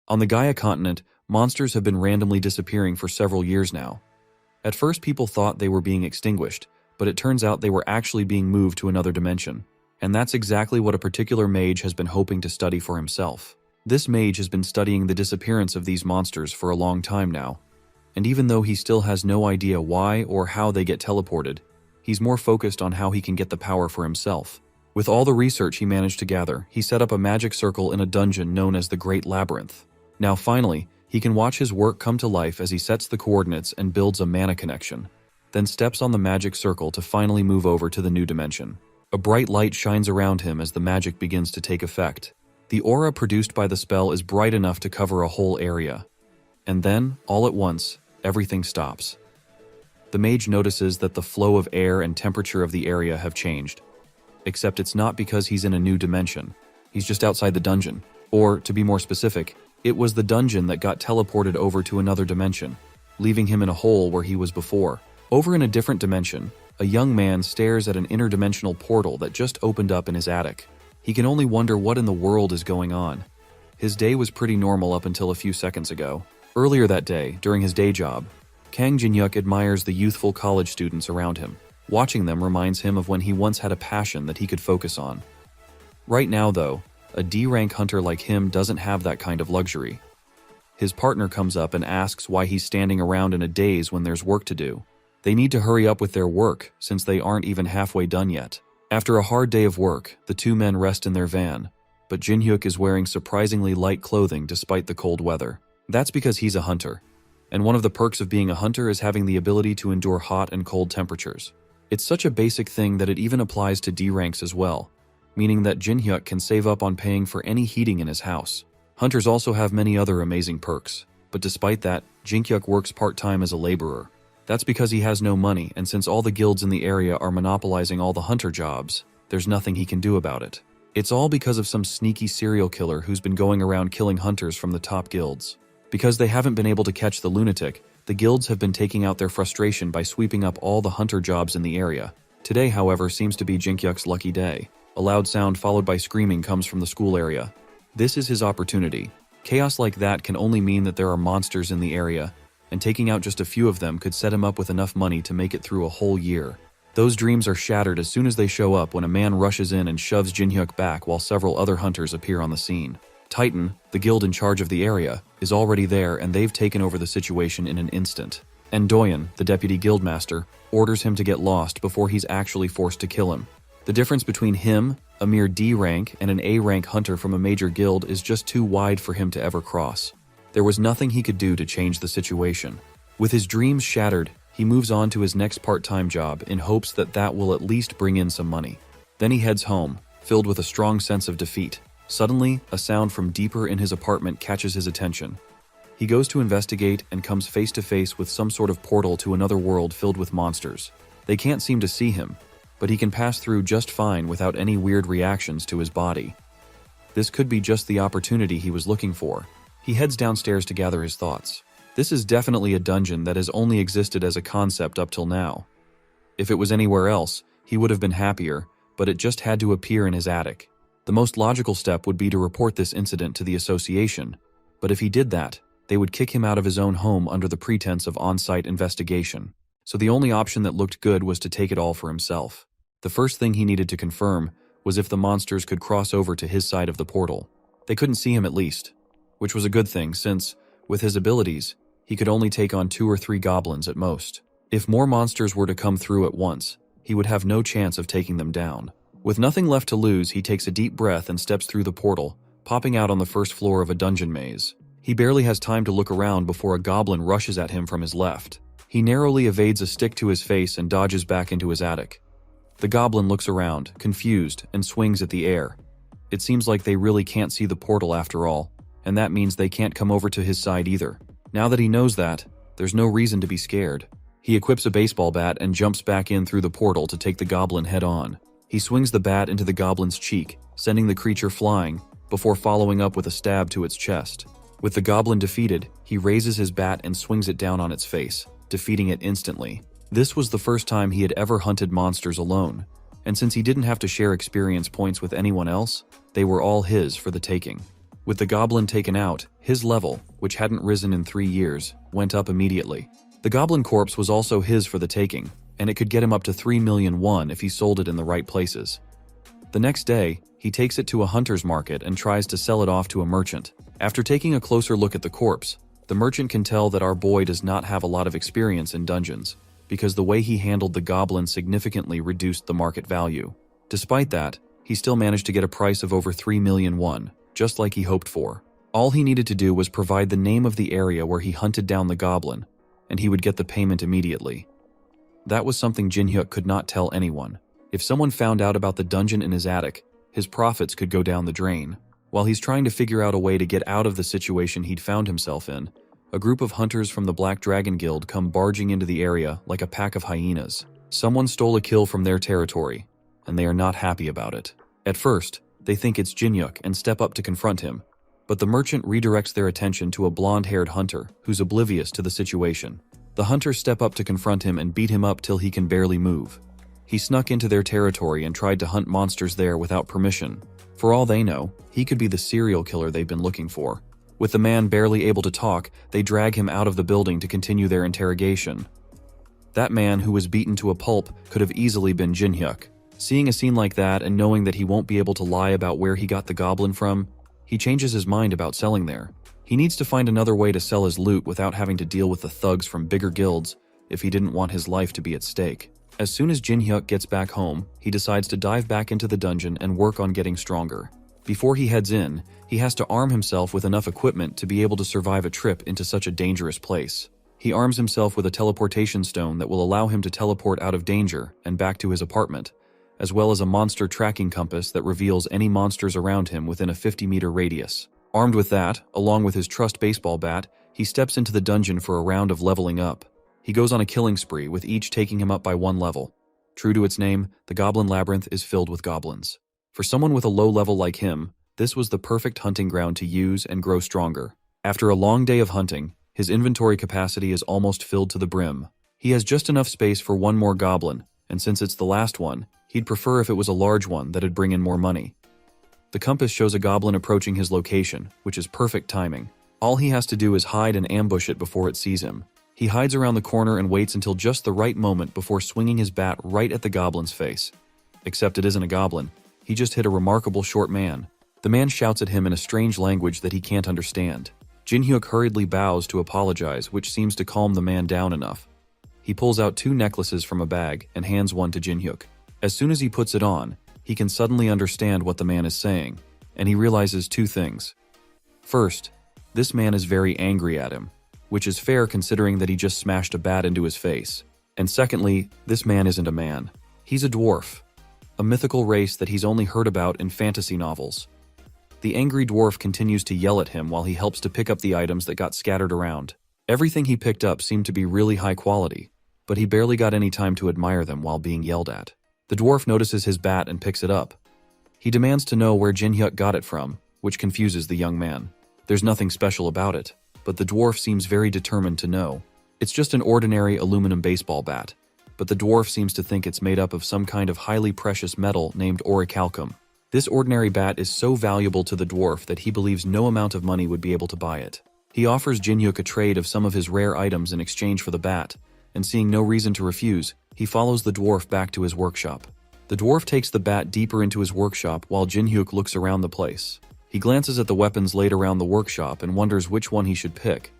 On the Gaia continent, monsters have been randomly disappearing for several years now. At first, people thought they were being extinguished, but it turns out they were actually being moved to another dimension. And that's exactly what a particular mage has been hoping to study for himself. This mage has been studying the disappearance of these monsters for a long time now. And even though he still has no idea why or how they get teleported, he's more focused on how he can get the power for himself. With all the research he managed to gather, he set up a magic circle in a dungeon known as the Great Labyrinth. Now finally, he can watch his work come to life as he sets the coordinates and builds a mana connection, then steps on the magic circle to finally move over to the new dimension. A bright light shines around him as the magic begins to take effect. The aura produced by the spell is bright enough to cover a whole area. And then, all at once, everything stops. The mage notices that the flow of air and temperature of the area have changed. Except it's not because he's in a new dimension. He's just outside the dungeon. Or, to be more specific, it was the dungeon that got teleported over to another dimension, leaving him in a hole where he was before. Over in a different dimension, a young man stares at an interdimensional portal that just opened up in his attic. He can only wonder what in the world is going on. His day was pretty normal up until a few seconds ago. Earlier that day, during his day job, Kang Jin-hyuk admires the youthful college students around him. Watching them reminds him of when he once had a passion that he could focus on. Right now, though, a D-rank hunter like him doesn't have that kind of luxury. His partner comes up and asks why he's standing around in a daze when there's work to do. They need to hurry up with their work, since they aren't even halfway done yet. After a hard day of work, the two men rest in their van, but Jin-hyuk is wearing surprisingly light clothing despite the cold weather. That's because he's a hunter, and one of the perks of being a hunter is having the ability to endure hot and cold temperatures. It's such a basic thing that it even applies to D-ranks as well, meaning that Jin-hyuk can save up on paying for any heating in his house. Hunters also have many other amazing perks, but despite that, Jin-hyuk works part-time as a laborer. That's because he has no money, and since all the guilds in the area are monopolizing all the hunter jobs, there's nothing he can do about it. It's all because of some sneaky serial killer who's been going around killing hunters from the top guilds. Because they haven't been able to catch the lunatic, the guilds have been taking out their frustration by sweeping up all the hunter jobs in the area. Today, however, seems to be Jin-hyuk's lucky day. A loud sound followed by screaming comes from the school area. This is his opportunity. Chaos like that can only mean that there are monsters in the area, and taking out just a few of them could set him up with enough money to make it through a whole year. Those dreams are shattered as soon as they show up when a man rushes in and shoves Jin-hyuk back while several other hunters appear on the scene. Titan, the guild in charge of the area, is already there and they've taken over the situation in an instant. And Doyen, the deputy guildmaster, orders him to get lost before he's actually forced to kill him. The difference between him, a mere D rank, and an A rank hunter from a major guild is just too wide for him to ever cross. There was nothing he could do to change the situation. With his dreams shattered, he moves on to his next part-time job in hopes that that will at least bring in some money. Then he heads home, filled with a strong sense of defeat. Suddenly, a sound from deeper in his apartment catches his attention. He goes to investigate and comes face to face with some sort of portal to another world filled with monsters. They can't seem to see him, but he can pass through just fine without any weird reactions to his body. This could be just the opportunity he was looking for. He heads downstairs to gather his thoughts. This is definitely a dungeon that has only existed as a concept up till now. If it was anywhere else, he would have been happier, but it just had to appear in his attic. The most logical step would be to report this incident to the association, but if he did that, they would kick him out of his own home under the pretense of on-site investigation. So the only option that looked good was to take it all for himself. The first thing he needed to confirm was if the monsters could cross over to his side of the portal. They couldn't see him at least, which was a good thing since, with his abilities, he could only take on 2 or 3 goblins at most. If more monsters were to come through at once, he would have no chance of taking them down. With nothing left to lose, he takes a deep breath and steps through the portal, popping out on the first floor of a dungeon maze. He barely has time to look around before a goblin rushes at him from his left. He narrowly evades a stick to his face and dodges back into his attic. The goblin looks around, confused, and swings at the air. It seems like they really can't see the portal after all, and that means they can't come over to his side either. Now that he knows that, there's no reason to be scared. He equips a baseball bat and jumps back in through the portal to take the goblin head on. He swings the bat into the goblin's cheek, sending the creature flying, before following up with a stab to its chest. With the goblin defeated, he raises his bat and swings it down on its face, defeating it instantly. This was the first time he had ever hunted monsters alone, and since he didn't have to share experience points with anyone else, they were all his for the taking. With the goblin taken out, his level, which hadn't risen in 3 years, went up immediately. The goblin corpse was also his for the taking, and it could get him up to 3 million won if he sold it in the right places. The next day, he takes it to a hunter's market and tries to sell it off to a merchant. After taking a closer look at the corpse, the merchant can tell that our boy does not have a lot of experience in dungeons, because the way he handled the goblin significantly reduced the market value. Despite that, he still managed to get a price of over 3 million won, just like he hoped for. All he needed to do was provide the name of the area where he hunted down the goblin, and he would get the payment immediately. That was something Jin-hyuk could not tell anyone. If someone found out about the dungeon in his attic, his profits could go down the drain. While he's trying to figure out a way to get out of the situation he'd found himself in, a group of hunters from the Black Dragon Guild come barging into the area like a pack of hyenas. Someone stole a kill from their territory, and they are not happy about it. At first, they think it's Jin-hyuk and step up to confront him, but the merchant redirects their attention to a blonde-haired hunter who's oblivious to the situation. The hunters step up to confront him and beat him up till he can barely move. He snuck into their territory and tried to hunt monsters there without permission. For all they know, he could be the serial killer they've been looking for. With the man barely able to talk, they drag him out of the building to continue their interrogation. That man who was beaten to a pulp could have easily been Jin-hyuk. Seeing a scene like that and knowing that he won't be able to lie about where he got the goblin from, he changes his mind about selling there. He needs to find another way to sell his loot without having to deal with the thugs from bigger guilds if he didn't want his life to be at stake. As soon as Jin-hyuk gets back home, he decides to dive back into the dungeon and work on getting stronger. Before he heads in, he has to arm himself with enough equipment to be able to survive a trip into such a dangerous place. He arms himself with a teleportation stone that will allow him to teleport out of danger and back to his apartment, as well as a monster tracking compass that reveals any monsters around him within a 50-meter radius. Armed with that, along with his trusty baseball bat, he steps into the dungeon for a round of leveling up. He goes on a killing spree, with each taking him up by 1 level. True to its name, the Goblin Labyrinth is filled with goblins. For someone with a low level like him, this was the perfect hunting ground to use and grow stronger. After a long day of hunting, his inventory capacity is almost filled to the brim. He has just enough space for 1 more goblin, and since it's the last one, he'd prefer if it was a large one that'd bring in more money. The compass shows a goblin approaching his location, which is perfect timing. All he has to do is hide and ambush it before it sees him. He hides around the corner and waits until just the right moment before swinging his bat right at the goblin's face. Except it isn't a goblin. He just hit a remarkable short man. The man shouts at him in a strange language that he can't understand. Jin-hyuk hurriedly bows to apologize, which seems to calm the man down enough. He pulls out 2 necklaces from a bag and hands one to Jin-hyuk. As soon as he puts it on, he can suddenly understand what the man is saying, and he realizes 2 things. First, this man is very angry at him, which is fair considering that he just smashed a bat into his face. And secondly, this man isn't a man. He's a dwarf, a mythical race that he's only heard about in fantasy novels. The angry dwarf continues to yell at him while he helps to pick up the items that got scattered around. Everything he picked up seemed to be really high quality, but he barely got any time to admire them while being yelled at. The dwarf notices his bat and picks it up. He demands to know where Jin-hyuk got it from, which confuses the young man. There's nothing special about it, but the dwarf seems very determined to know. It's just an ordinary aluminum baseball bat, but the dwarf seems to think it's made up of some kind of highly precious metal named orichalcum. This ordinary bat is so valuable to the dwarf that he believes no amount of money would be able to buy it. He offers Jin-hyuk a trade of some of his rare items in exchange for the bat, and seeing no reason to refuse, he follows the dwarf back to his workshop. The dwarf takes the bat deeper into his workshop while Jin-hyuk looks around the place. He glances at the weapons laid around the workshop and wonders which one he should pick,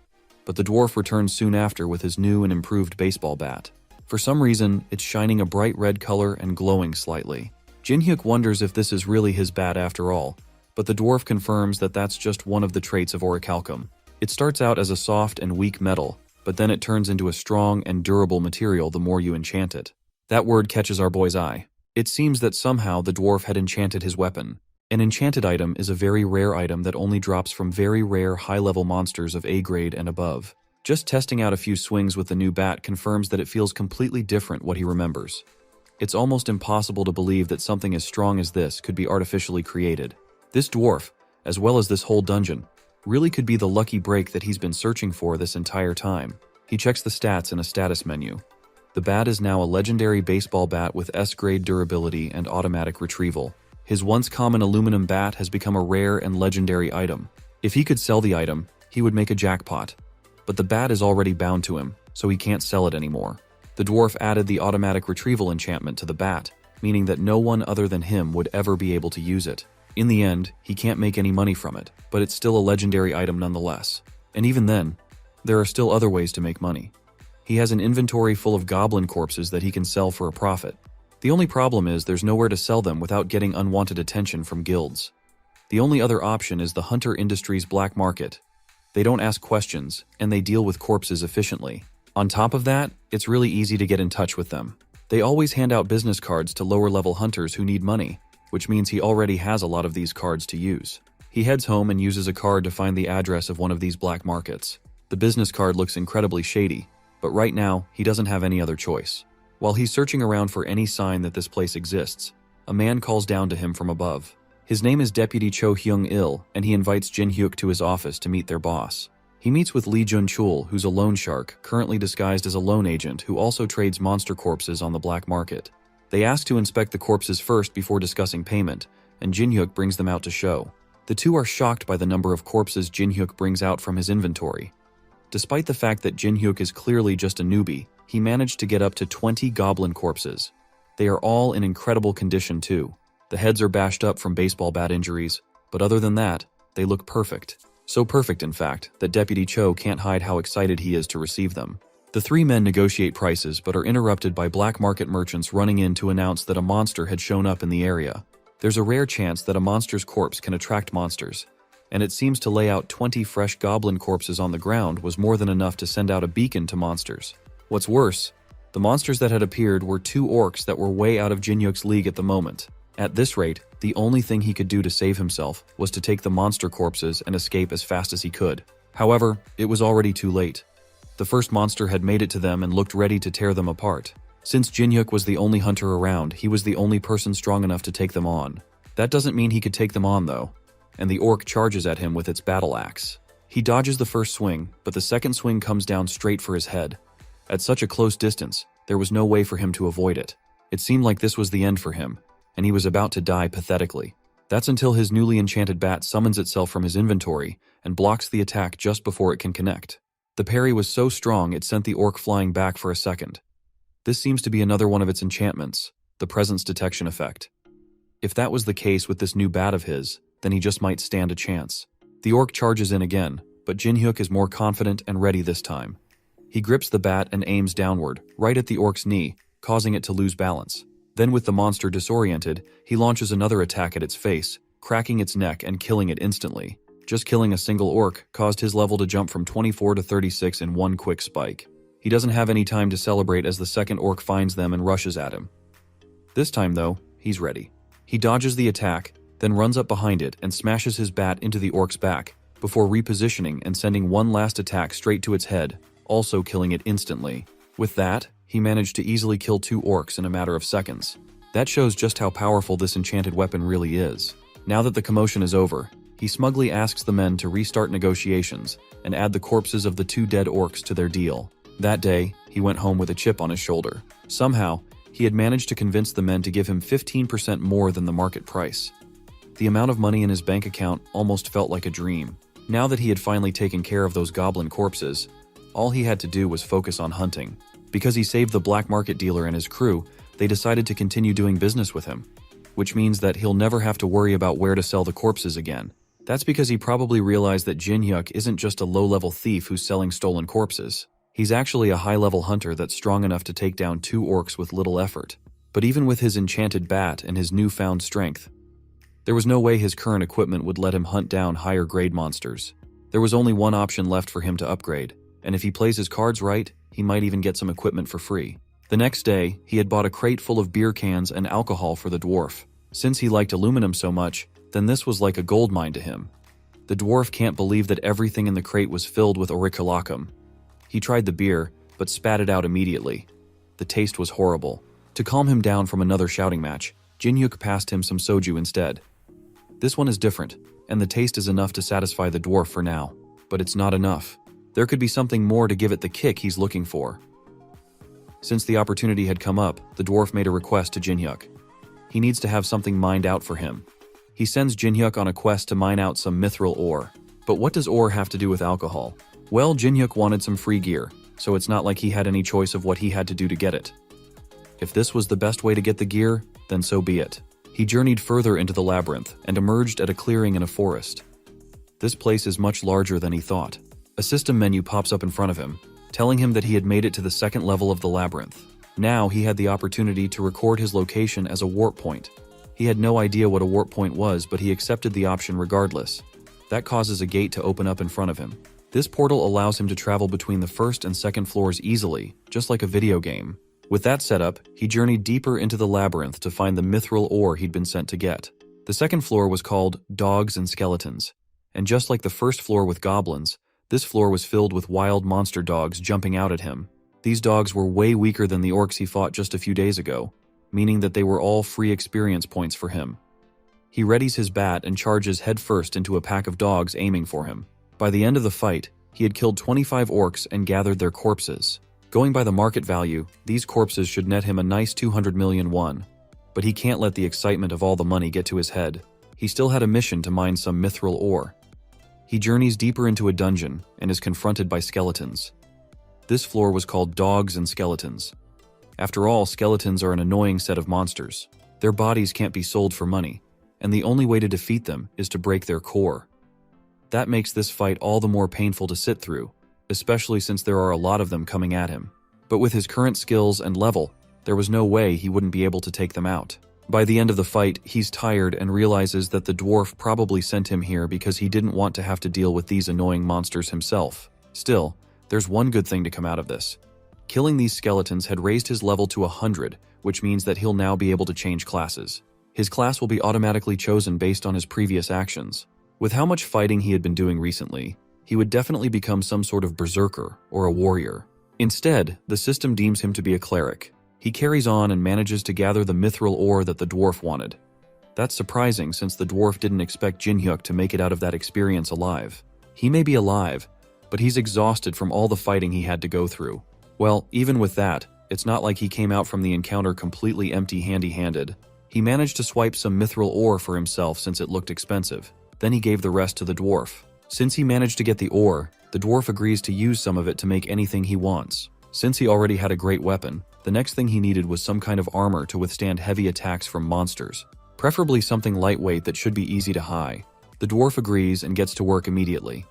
but the dwarf returns soon after with his new and improved baseball bat. For some reason, it's shining a bright red color and glowing slightly. Jin-hyuk wonders if this is really his bat after all, but the dwarf confirms that that's just one of the traits of orichalcum. It starts out as a soft and weak metal, but then it turns into a strong and durable material the more you enchant it. That word catches our boy's eye. It seems that somehow the dwarf had enchanted his weapon. An enchanted item is a very rare item that only drops from very rare high-level monsters of A grade and above. Just testing out a few swings with the new bat confirms that it feels completely different what he remembers. It's almost impossible to believe that something as strong as this could be artificially created. This dwarf, as well as this whole dungeon, really could be the lucky break that he's been searching for this entire time. He checks the stats in a status menu. The bat is now a legendary baseball bat with S-grade durability and automatic retrieval. His once common aluminum bat has become a rare and legendary item. If he could sell the item, he would make a jackpot. But the bat is already bound to him, so he can't sell it anymore. The dwarf added the automatic retrieval enchantment to the bat, meaning that no one other than him would ever be able to use it. In the end, he can't make any money from it, but it's still a legendary item nonetheless. And even then, there are still other ways to make money. He has an inventory full of goblin corpses that he can sell for a profit. The only problem is there's nowhere to sell them without getting unwanted attention from guilds. The only other option is the Hunter Industries black market. They don't ask questions, and they deal with corpses efficiently. On top of that, it's really easy to get in touch with them. They always hand out business cards to lower-level hunters who need money, which means he already has a lot of these cards to use. He heads home and uses a card to find the address of one of these black markets. The business card looks incredibly shady, but right now, he doesn't have any other choice. While he's searching around for any sign that this place exists, a man calls down to him from above. His name is Deputy Cho Hyung-il, and he invites Jin Hyuk to his office to meet their boss. He meets with Lee Jun-chul, who's a loan shark, currently disguised as a loan agent who also trades monster corpses on the black market. They ask to inspect the corpses first before discussing payment, and Jin Hyuk brings them out to show. The two are shocked by the number of corpses Jin Hyuk brings out from his inventory. Despite the fact that Jin Hyuk is clearly just a newbie, he managed to get up to 20 goblin corpses. They are all in incredible condition too. The heads are bashed up from baseball bat injuries, but other than that, they look perfect. So perfect, in fact, that Deputy Cho can't hide how excited he is to receive them. The three men negotiate prices but are interrupted by black market merchants running in to announce that a monster had shown up in the area. There's a rare chance that a monster's corpse can attract monsters, and it seems to lay out 20 fresh goblin corpses on the ground was more than enough to send out a beacon to monsters. What's worse, the monsters that had appeared were two orcs that were way out of Jin Hyuk's league at the moment. At this rate, the only thing he could do to save himself was to take the monster corpses and escape as fast as he could. However, it was already too late. The first monster had made it to them and looked ready to tear them apart. Since Jin Hyuk was the only hunter around, he was the only person strong enough to take them on. That doesn't mean he could take them on though, and the orc charges at him with its battle axe. He dodges the first swing, but the second swing comes down straight for his head. At such a close distance, there was no way for him to avoid it. It seemed like this was the end for him, and he was about to die pathetically. That's until his newly enchanted bat summons itself from his inventory and blocks the attack just before it can connect. The parry was so strong it sent the orc flying back for a second. This seems to be another one of its enchantments, the presence detection effect. If that was the case with this new bat of his, then he just might stand a chance. The orc charges in again, but Jin Hyuk is more confident and ready this time. He grips the bat and aims downward, right at the orc's knee, causing it to lose balance. Then with the monster disoriented, he launches another attack at its face, cracking its neck and killing it instantly. Just killing a single orc caused his level to jump from 24 to 36 in one quick spike. He doesn't have any time to celebrate as the second orc finds them and rushes at him. This time though, he's ready. He dodges the attack, then runs up behind it and smashes his bat into the orc's back, before repositioning and sending one last attack straight to its head, also killing it instantly. With that, he managed to easily kill two orcs in a matter of seconds. That shows just how powerful this enchanted weapon really is. Now that the commotion is over, he smugly asks the men to restart negotiations and add the corpses of the two dead orcs to their deal. That day, he went home with a chip on his shoulder. Somehow, he had managed to convince the men to give him 15% more than the market price. The amount of money in his bank account almost felt like a dream. Now that he had finally taken care of those goblin corpses, all he had to do was focus on hunting. Because he saved the black market dealer and his crew, they decided to continue doing business with him, which means that he'll never have to worry about where to sell the corpses again. That's because he probably realized that Jin Hyuk isn't just a low-level thief who's selling stolen corpses. He's actually a high-level hunter that's strong enough to take down two orcs with little effort. But even with his enchanted bat and his newfound strength, there was no way his current equipment would let him hunt down higher-grade monsters. There was only one option left for him to upgrade, and if he plays his cards right, he might even get some equipment for free. The next day, he had bought a crate full of beer cans and alcohol for the dwarf. Since he liked aluminum so much, then this was like a gold mine to him. The dwarf can't believe that everything in the crate was filled with auriculacum. He tried the beer, but spat it out immediately. The taste was horrible. To calm him down from another shouting match, Jin Hyuk passed him some shojo instead. This one is different, and the taste is enough to satisfy the dwarf for now. But it's not enough. There could be something more to give it the kick he's looking for. Since the opportunity had come up, the dwarf made a request to Jin Hyuk. He needs to have something mined out for him. He sends Jin Hyuk on a quest to mine out some mithril ore. But what does ore have to do with alcohol? Well, Jinhyuk wanted some free gear, so it's not like he had any choice of what he had to do to get it. If this was the best way to get the gear, then so be it. He journeyed further into the labyrinth and emerged at a clearing in a forest. This place is much larger than he thought. A system menu pops up in front of him, telling him that he had made it to the second level of the labyrinth. Now he had the opportunity to record his location as a warp point. He had no idea what a warp point was, but he accepted the option regardless. That causes a gate to open up in front of him. This portal allows him to travel between the first and second floors easily, just like a video game. With that setup, he journeyed deeper into the labyrinth to find the mithril ore he'd been sent to get. The second floor was called Dogs and Skeletons, and just like the first floor with goblins, this floor was filled with wild monster dogs jumping out at him. These dogs were way weaker than the orcs he fought just a few days ago, meaning that they were all free experience points for him. He readies his bat and charges headfirst into a pack of dogs aiming for him. By the end of the fight, he had killed 25 orcs and gathered their corpses. Going by the market value, these corpses should net him a nice 200 million won. But he can't let the excitement of all the money get to his head. He still had a mission to mine some mithril ore. He journeys deeper into a dungeon and is confronted by skeletons. This floor was called Dogs and Skeletons. After all, skeletons are an annoying set of monsters. Their bodies can't be sold for money, and the only way to defeat them is to break their core. That makes this fight all the more painful to sit through, especially since there are a lot of them coming at him. But with his current skills and level, there was no way he wouldn't be able to take them out. By the end of the fight, he's tired and realizes that the dwarf probably sent him here because he didn't want to have to deal with these annoying monsters himself. Still, there's one good thing to come out of this. Killing these skeletons had raised his level to 100, which means that he'll now be able to change classes. His class will be automatically chosen based on his previous actions. With how much fighting he had been doing recently, he would definitely become some sort of berserker or a warrior. Instead, the system deems him to be a cleric. He carries on and manages to gather the mithril ore that the dwarf wanted. That's surprising since the dwarf didn't expect Jinhyuk to make it out of that experience alive. He may be alive, but he's exhausted from all the fighting he had to go through. Well, even with that, it's not like he came out from the encounter completely empty-handed. He managed to swipe some mithril ore for himself since it looked expensive. Then he gave the rest to the dwarf. Since he managed to get the ore, the dwarf agrees to use some of it to make anything he wants. Since he already had a great weapon, the next thing he needed was some kind of armor to withstand heavy attacks from monsters. Preferably something lightweight that should be easy to hide. The dwarf agrees and gets to work immediately.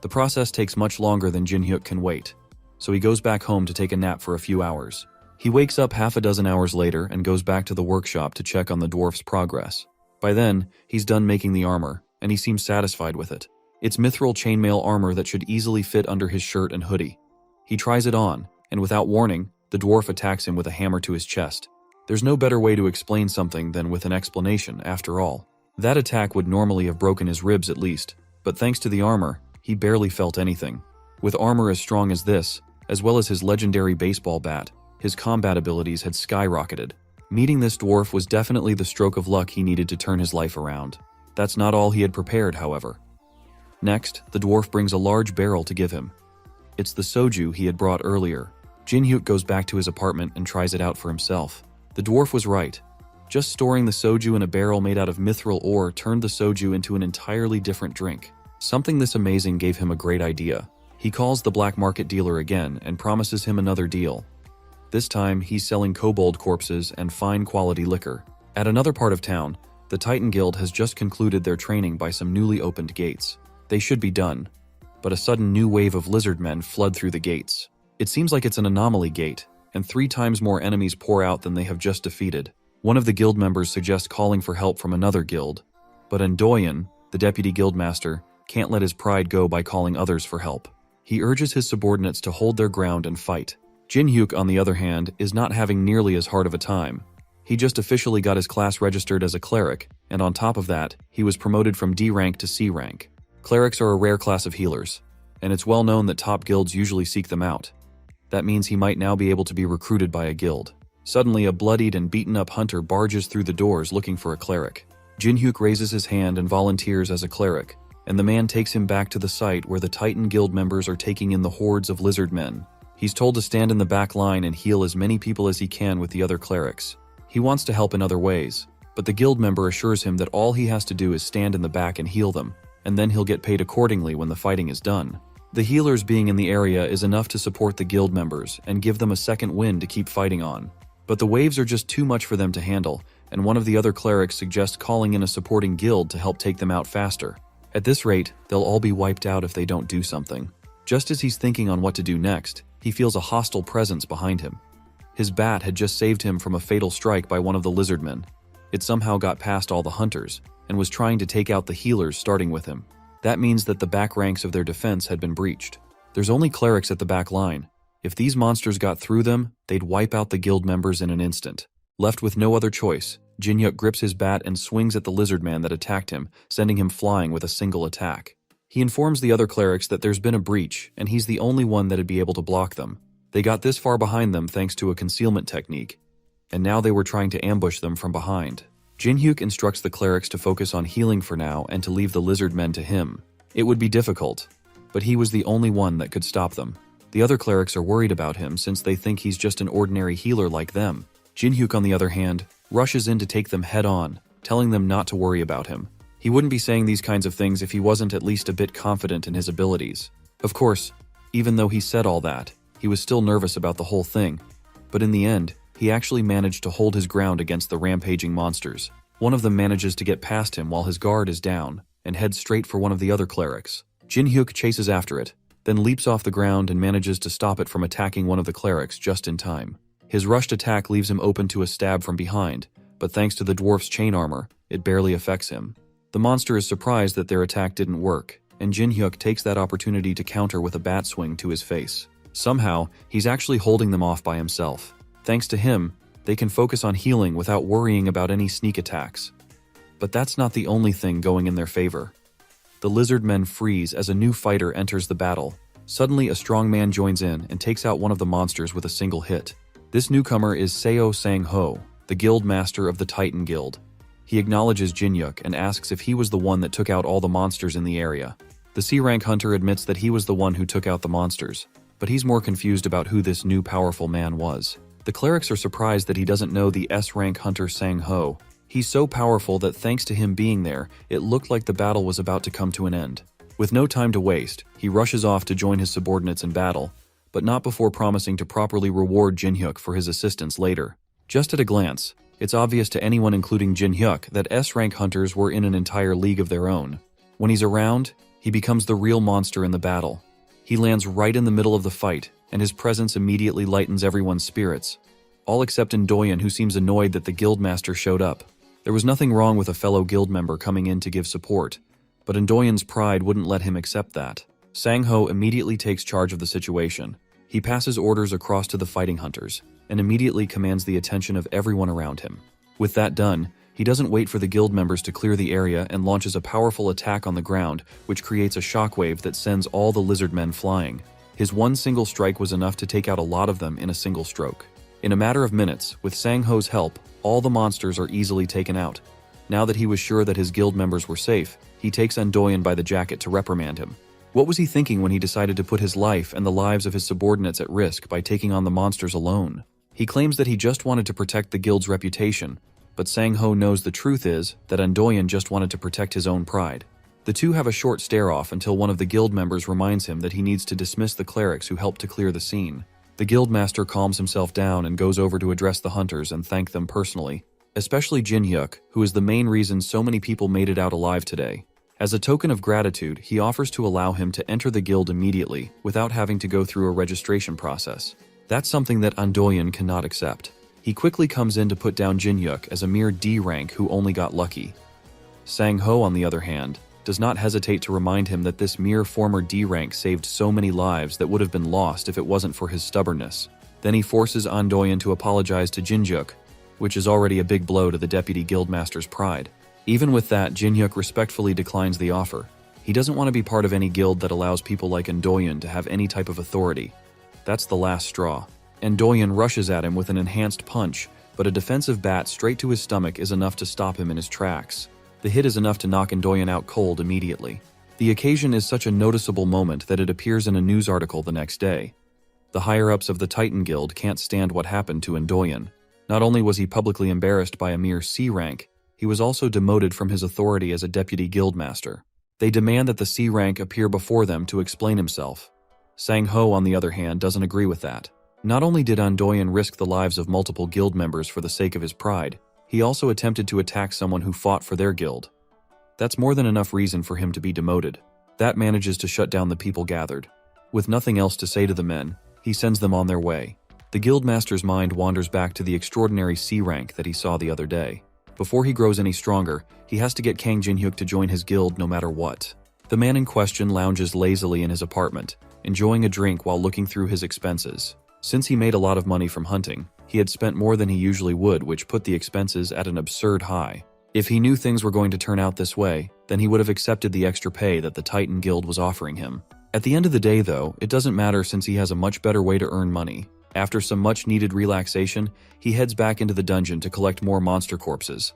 The process takes much longer than Jinhyuk can wait, so he goes back home to take a nap for a few hours. He wakes up half a dozen hours later and goes back to the workshop to check on the dwarf's progress. By then, he's done making the armor, and he seems satisfied with it. It's mithril chainmail armor that should easily fit under his shirt and hoodie. He tries it on, and without warning, the dwarf attacks him with a hammer to his chest. There's no better way to explain something than with an explanation, after all. That attack would normally have broken his ribs at least, but thanks to the armor, he barely felt anything. With armor as strong as this, as well as his legendary baseball bat, his combat abilities had skyrocketed. Meeting this dwarf was definitely the stroke of luck he needed to turn his life around. That's not all he had prepared, however. Next, the dwarf brings a large barrel to give him. It's the shojo he had brought earlier. Jinhyuk goes back to his apartment and tries it out for himself. The dwarf was right. Just storing the shojo in a barrel made out of mithril ore turned the shojo into an entirely different drink. Something this amazing gave him a great idea. He calls the black market dealer again and promises him another deal. This time, he's selling kobold corpses and fine quality liquor. At another part of town, the Titan Guild has just concluded their training by some newly opened gates. They should be done, but a sudden new wave of lizard men flood through the gates. It seems like it's an anomaly gate, and 3 times more enemies pour out than they have just defeated. One of the guild members suggests calling for help from another guild, but Ndoyen, the deputy guildmaster, can't let his pride go by calling others for help. He urges his subordinates to hold their ground and fight. Jinhyuk, on the other hand, is not having nearly as hard of a time. He just officially got his class registered as a cleric, and on top of that, he was promoted from D rank to C rank. Clerics are a rare class of healers, and it's well known that top guilds usually seek them out. That means he might now be able to be recruited by a guild. Suddenly, a bloodied and beaten-up hunter barges through the doors looking for a cleric. Jinhyuk raises his hand and volunteers as a cleric, and the man takes him back to the site where the Titan Guild members are taking in the hordes of lizard men. He's told to stand in the back line and heal as many people as he can with the other clerics. He wants to help in other ways, but the guild member assures him that all he has to do is stand in the back and heal them, and then he'll get paid accordingly when the fighting is done. The healers being in the area is enough to support the guild members and give them a second wind to keep fighting on. But the waves are just too much for them to handle, and one of the other clerics suggests calling in a supporting guild to help take them out faster. At this rate, they'll all be wiped out if they don't do something. Just as he's thinking on what to do next, he feels a hostile presence behind him. His bat had just saved him from a fatal strike by one of the lizardmen. It somehow got past all the hunters, and was trying to take out the healers starting with him. That means that the back ranks of their defense had been breached. There's only clerics at the back line. If these monsters got through them, they'd wipe out the guild members in an instant. Left with no other choice, Jinhyuk grips his bat and swings at the lizardman that attacked him, sending him flying with a single attack. He informs the other clerics that there's been a breach, and he's the only one that'd be able to block them. They got this far behind them thanks to a concealment technique, and now they were trying to ambush them from behind. Jinhyuk instructs the clerics to focus on healing for now and to leave the lizard men to him. It would be difficult, but he was the only one that could stop them. The other clerics are worried about him since they think he's just an ordinary healer like them. Jinhyuk, on the other hand, rushes in to take them head on, telling them not to worry about him. He wouldn't be saying these kinds of things if he wasn't at least a bit confident in his abilities. Of course, even though he said all that, he was still nervous about the whole thing, but in the end, he actually managed to hold his ground against the rampaging monsters. One of them manages to get past him while his guard is down, and heads straight for one of the other clerics. Jinhyuk chases after it, then leaps off the ground and manages to stop it from attacking one of the clerics just in time. His rushed attack leaves him open to a stab from behind, but thanks to the dwarf's chain armor, it barely affects him. The monster is surprised that their attack didn't work, and Jinhyuk takes that opportunity to counter with a bat swing to his face. Somehow, he's actually holding them off by himself. Thanks to him, they can focus on healing without worrying about any sneak attacks. But that's not the only thing going in their favor. The lizard men freeze as a new fighter enters the battle. Suddenly, a strong man joins in and takes out one of the monsters with a single hit. This newcomer is Seo Sang-ho, the guild master of the Titan Guild. He acknowledges Jinhyuk and asks if he was the one that took out all the monsters in the area. The C-rank hunter admits that he was the one who took out the monsters, but he's more confused about who this new powerful man was. The clerics are surprised that he doesn't know the S-rank hunter Sang-ho. He's so powerful that thanks to him being there, it looked like the battle was about to come to an end. With no time to waste, he rushes off to join his subordinates in battle, but not before promising to properly reward Jinhyuk for his assistance later. Just at a glance, it's obvious to anyone including Jinhyuk that S-rank hunters were in an entire league of their own. When he's around, he becomes the real monster in the battle. He lands right in the middle of the fight, and his presence immediately lightens everyone's spirits. All except Indoyan, who seems annoyed that the guildmaster showed up. There was nothing wrong with a fellow guild member coming in to give support, but Indoyan's pride wouldn't let him accept that. Sang-ho immediately takes charge of the situation. He passes orders across to the fighting hunters, and immediately commands the attention of everyone around him. With that done, he doesn't wait for the guild members to clear the area and launches a powerful attack on the ground, which creates a shockwave that sends all the lizard men flying. His one single strike was enough to take out a lot of them in a single stroke. In a matter of minutes, with Sang-ho's help, all the monsters are easily taken out. Now that he was sure that his guild members were safe, he takes Indoyan by the jacket to reprimand him. What was he thinking when he decided to put his life and the lives of his subordinates at risk by taking on the monsters alone? He claims that he just wanted to protect the guild's reputation, but Sang-ho knows the truth is that Indoyan just wanted to protect his own pride. The two have a short stare-off until one of the guild members reminds him that he needs to dismiss the clerics who helped to clear the scene. The guildmaster calms himself down and goes over to address the hunters and thank them personally, especially Jinhyuk, who is the main reason so many people made it out alive today. As a token of gratitude, he offers to allow him to enter the guild immediately without having to go through a registration process. That's something that Indoyan cannot accept. He quickly comes in to put down Jinhyuk as a mere D rank who only got lucky. Sang-ho, on the other hand, does not hesitate to remind him that this mere former D rank saved so many lives that would have been lost if it wasn't for his stubbornness. Then he forces Indoyan to apologize to Jinhyuk, which is already a big blow to the deputy guildmaster's pride. Even with that, Jinhyuk respectfully declines the offer. He doesn't want to be part of any guild that allows people like Indoyan to have any type of authority. That's the last straw. Indoyan rushes at him with an enhanced punch, but a defensive bat straight to his stomach is enough to stop him in his tracks. The hit is enough to knock Indoyan out cold immediately. The occasion is such a noticeable moment that it appears in a news article the next day. The higher-ups of the Titan Guild can't stand what happened to Indoyan. Not only was he publicly embarrassed by a mere C rank, he was also demoted from his authority as a deputy guildmaster. They demand that the C rank appear before them to explain himself. Sang Ho, on the other hand, doesn't agree with that. Not only did Andoyan risk the lives of multiple guild members for the sake of his pride, he also attempted to attack someone who fought for their guild. That's more than enough reason for him to be demoted. That manages to shut down the people gathered. With nothing else to say to the men, he sends them on their way. The guildmaster's mind wanders back to the extraordinary C rank that he saw the other day. Before he grows any stronger, he has to get Kang Jin-hyuk to join his guild no matter what. The man in question lounges lazily in his apartment, enjoying a drink while looking through his expenses. Since he made a lot of money from hunting, he had spent more than he usually would, which put the expenses at an absurd high. If he knew things were going to turn out this way, then he would have accepted the extra pay that the Titan Guild was offering him. At the end of the day, though, it doesn't matter since he has a much better way to earn money. After some much-needed relaxation, he heads back into the dungeon to collect more monster corpses.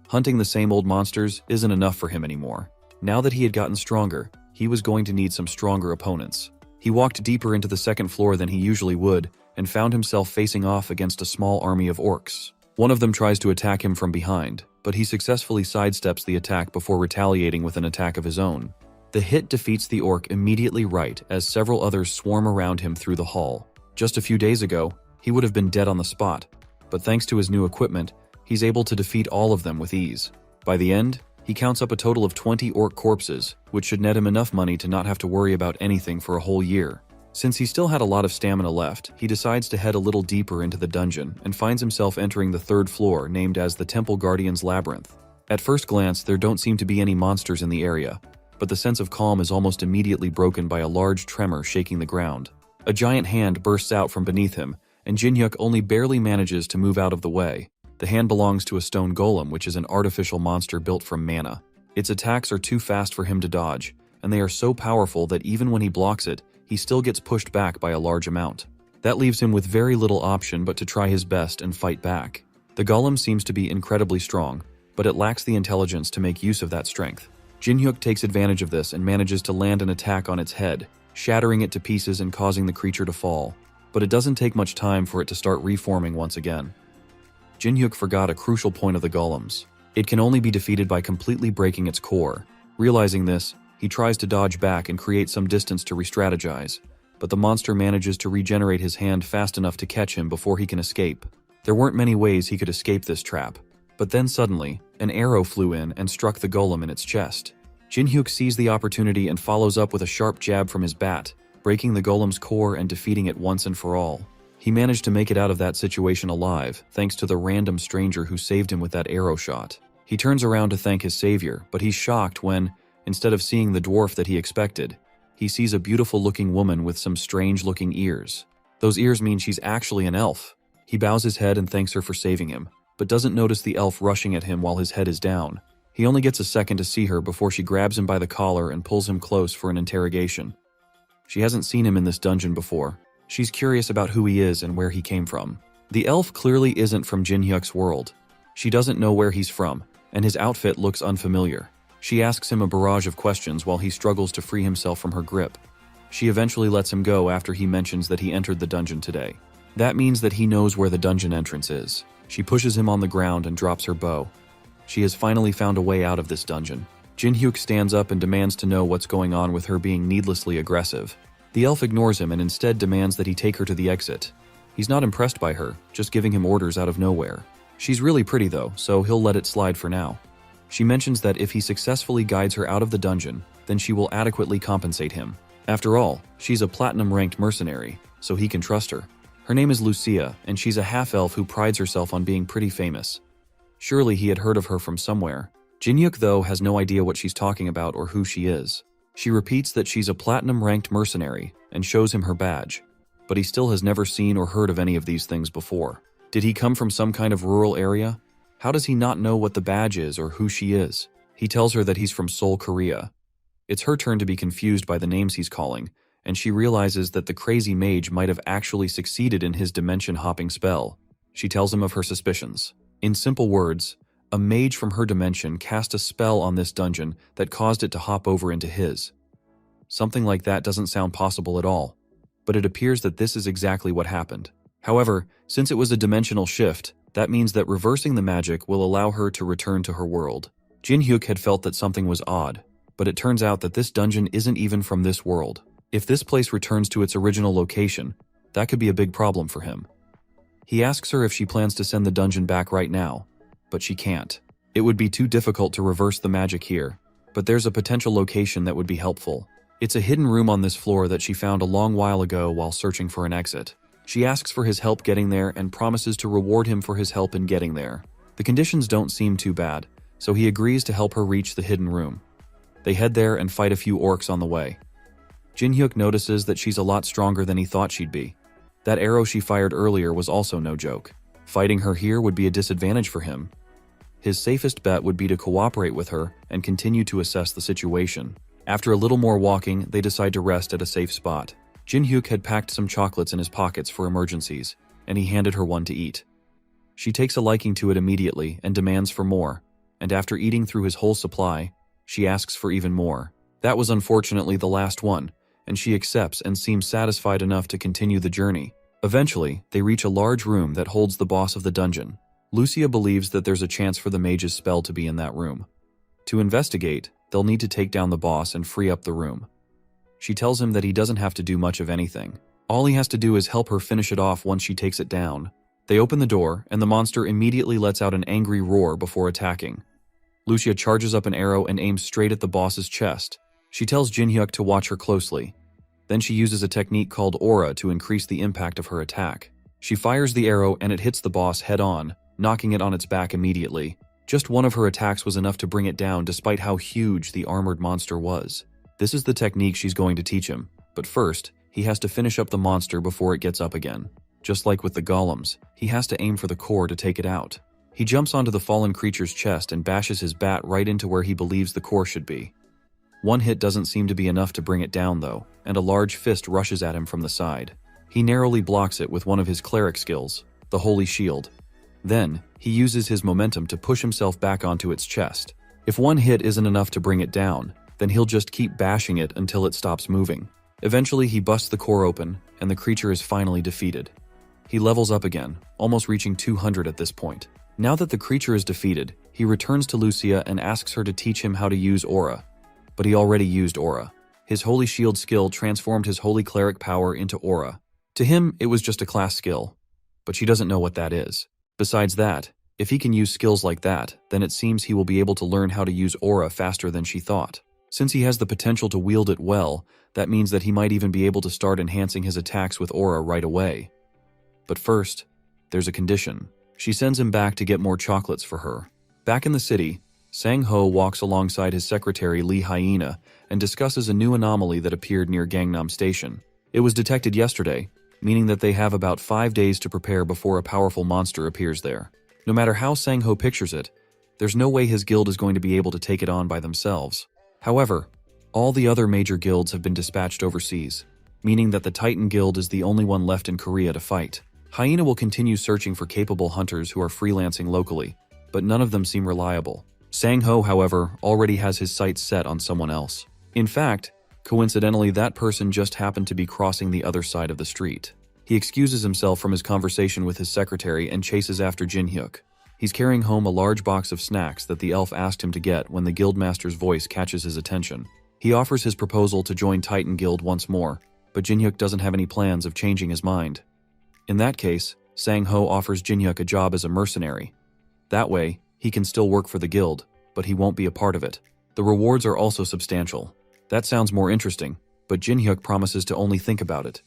Hunting the same old monsters isn't enough for him anymore. Now that he had gotten stronger, he was going to need some stronger opponents. He walked deeper into the second floor than he usually would, and found himself facing off against a small army of orcs. One of them tries to attack him from behind, but he successfully sidesteps the attack before retaliating with an attack of his own. The hit defeats the orc immediately right as several others swarm around him through the hall. Just a few days ago, he would have been dead on the spot, but thanks to his new equipment, he's able to defeat all of them with ease. By the end, he counts up a total of 20 orc corpses, which should net him enough money to not have to worry about anything for a whole year. Since he still had a lot of stamina left, he decides to head a little deeper into the dungeon and finds himself entering the third floor, named as the Temple Guardian's Labyrinth. At first glance, there don't seem to be any monsters in the area, but the sense of calm is almost immediately broken by a large tremor shaking the ground. A giant hand bursts out from beneath him, and Jin-hyuk only barely manages to move out of the way. The hand belongs to a stone golem, which is an artificial monster built from mana. Its attacks are too fast for him to dodge, and they are so powerful that even when he blocks it, he still gets pushed back by a large amount. That leaves him with very little option but to try his best and fight back. The golem seems to be incredibly strong, but it lacks the intelligence to make use of that strength. Jin-hyuk takes advantage of this and manages to land an attack on its head, shattering it to pieces and causing the creature to fall. But it doesn't take much time for it to start reforming once again. Jin-hyuk forgot a crucial point of the golems. It can only be defeated by completely breaking its core. Realizing this, he tries to dodge back and create some distance to re-strategize, but the monster manages to regenerate his hand fast enough to catch him before he can escape. There weren't many ways he could escape this trap, but then suddenly, an arrow flew in and struck the golem in its chest. Jin-hyuk sees the opportunity and follows up with a sharp jab from his bat, breaking the golem's core and defeating it once and for all. He managed to make it out of that situation alive, thanks to the random stranger who saved him with that arrow shot. He turns around to thank his savior, but he's shocked when, instead of seeing the dwarf that he expected, he sees a beautiful-looking woman with some strange-looking ears. Those ears mean she's actually an elf. He bows his head and thanks her for saving him, but doesn't notice the elf rushing at him while his head is down. He only gets a second to see her before she grabs him by the collar and pulls him close for an interrogation. She hasn't seen him in this dungeon before. She's curious about who he is and where he came from. The elf clearly isn't from Jin-hyuk's world. She doesn't know where he's from, and his outfit looks unfamiliar. She asks him a barrage of questions while he struggles to free himself from her grip. She eventually lets him go after he mentions that he entered the dungeon today. That means that he knows where the dungeon entrance is. She pushes him on the ground and drops her bow. She has finally found a way out of this dungeon. Jin-hyuk stands up and demands to know what's going on with her being needlessly aggressive. The elf ignores him and instead demands that he take her to the exit. He's not impressed by her, just giving him orders out of nowhere. She's really pretty though, so he'll let it slide for now. She mentions that if he successfully guides her out of the dungeon, then she will adequately compensate him. After all, she's a platinum-ranked mercenary, so he can trust her. Her name is Lucia, and she's a half-elf who prides herself on being pretty famous. Surely he had heard of her from somewhere. Jin-hyuk, though, has no idea what she's talking about or who she is. She repeats that she's a platinum-ranked mercenary and shows him her badge, but he still has never seen or heard of any of these things before. Did he come from some kind of rural area? How does he not know what the badge is or who she is? He tells her that he's from Seoul, Korea. It's her turn to be confused by the names he's calling, and she realizes that the crazy mage might have actually succeeded in his dimension-hopping spell. She tells him of her suspicions. In simple words, a mage from her dimension cast a spell on this dungeon that caused it to hop over into his. Something like that doesn't sound possible at all, but it appears that this is exactly what happened. However, since it was a dimensional shift, that means that reversing the magic will allow her to return to her world. Jin-hyuk had felt that something was odd. But it turns out that this dungeon isn't even from this world. If this place returns to its original location, that could be a big problem for him. He asks her if she plans to send the dungeon back right now, but she can't. It would be too difficult to reverse the magic here, but there's a potential location that would be helpful. It's a hidden room on this floor that she found a long while ago while searching for an exit. She asks for his help getting there and promises to reward him for his help in getting there. The conditions don't seem too bad, so he agrees to help her reach the hidden room. They head there and fight a few orcs on the way. Jin-hyuk notices that she's a lot stronger than he thought she'd be. That arrow she fired earlier was also no joke. Fighting her here would be a disadvantage for him. His safest bet would be to cooperate with her and continue to assess the situation. After a little more walking, they decide to rest at a safe spot. Jin-hyuk had packed some chocolates in his pockets for emergencies, and he handed her one to eat. She takes a liking to it immediately and demands for more, and after eating through his whole supply, she asks for even more. That was unfortunately the last one, and she accepts and seems satisfied enough to continue the journey. Eventually, they reach a large room that holds the boss of the dungeon. Lucia believes that there's a chance for the mage's spell to be in that room. To investigate, they'll need to take down the boss and free up the room. She tells him that he doesn't have to do much of anything. All he has to do is help her finish it off once she takes it down. They open the door, and the monster immediately lets out an angry roar before attacking. Lucia charges up an arrow and aims straight at the boss's chest. She tells Jin-hyuk to watch her closely. Then she uses a technique called aura to increase the impact of her attack. She fires the arrow and it hits the boss head-on, knocking it on its back immediately. Just one of her attacks was enough to bring it down despite how huge the armored monster was. This is the technique she's going to teach him, but first, he has to finish up the monster before it gets up again. Just like with the golems, he has to aim for the core to take it out. He jumps onto the fallen creature's chest and bashes his bat right into where he believes the core should be. One hit doesn't seem to be enough to bring it down though, and a large fist rushes at him from the side. He narrowly blocks it with one of his cleric skills, the Holy Shield. Then, he uses his momentum to push himself back onto its chest. If one hit isn't enough to bring it down, then he'll just keep bashing it until it stops moving. Eventually, he busts the core open, and the creature is finally defeated. He levels up again, almost reaching 200 at this point. Now that the creature is defeated, he returns to Lucia and asks her to teach him how to use aura. But he already used aura. His Holy Shield skill transformed his Holy Cleric power into aura. To him, it was just a class skill, but she doesn't know what that is. Besides that, if he can use skills like that, then it seems he will be able to learn how to use aura faster than she thought. Since he has the potential to wield it well, that means that he might even be able to start enhancing his attacks with aura right away. But first, there's a condition. She sends him back to get more chocolates for her. Back in the city, Sang-ho walks alongside his secretary Lee Hyena and discusses a new anomaly that appeared near Gangnam Station. It was detected yesterday, meaning that they have about 5 days to prepare before a powerful monster appears there. No matter how Sang-ho pictures it, there's no way his guild is going to be able to take it on by themselves. However, all the other major guilds have been dispatched overseas, meaning that the Titan Guild is the only one left in Korea to fight. Hyena will continue searching for capable hunters who are freelancing locally, but none of them seem reliable. Sang-ho, however, already has his sights set on someone else. In fact, coincidentally, that person just happened to be crossing the other side of the street. He excuses himself from his conversation with his secretary and chases after Jin-hyuk. He's carrying home a large box of snacks that the elf asked him to get when the guildmaster's voice catches his attention. He offers his proposal to join Titan Guild once more, but Jin-hyuk doesn't have any plans of changing his mind. In that case, Sang-ho offers Jin-hyuk a job as a mercenary. That way, he can still work for the guild, but he won't be a part of it. The rewards are also substantial. That sounds more interesting, but Jin-hyuk promises to only think about it.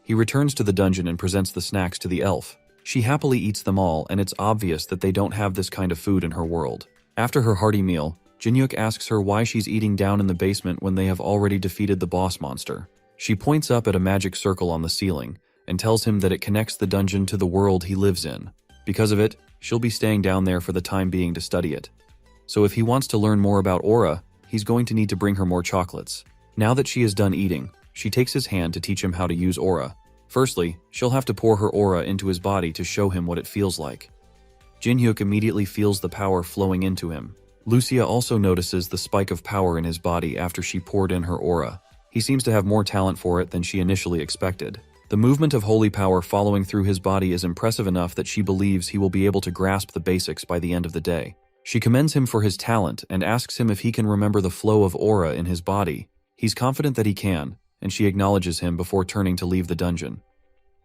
He returns to the dungeon and presents the snacks to the elf. She happily eats them all, and it's obvious that they don't have this kind of food in her world. After her hearty meal, Jin-hyuk asks her why she's eating down in the basement when they have already defeated the boss monster. She points up at a magic circle on the ceiling and tells him that it connects the dungeon to the world he lives in. Because of it, she'll be staying down there for the time being to study it. So if he wants to learn more about aura, he's going to need to bring her more chocolates. Now that she is done eating, she takes his hand to teach him how to use aura. Firstly, she'll have to pour her aura into his body to show him what it feels like. Jin-hyuk immediately feels the power flowing into him. Lucia also notices the spike of power in his body after she poured in her aura. He seems to have more talent for it than she initially expected. The movement of holy power following through his body is impressive enough that she believes he will be able to grasp the basics by the end of the day. She commends him for his talent and asks him if he can remember the flow of aura in his body. He's confident that he can, and she acknowledges him before turning to leave the dungeon.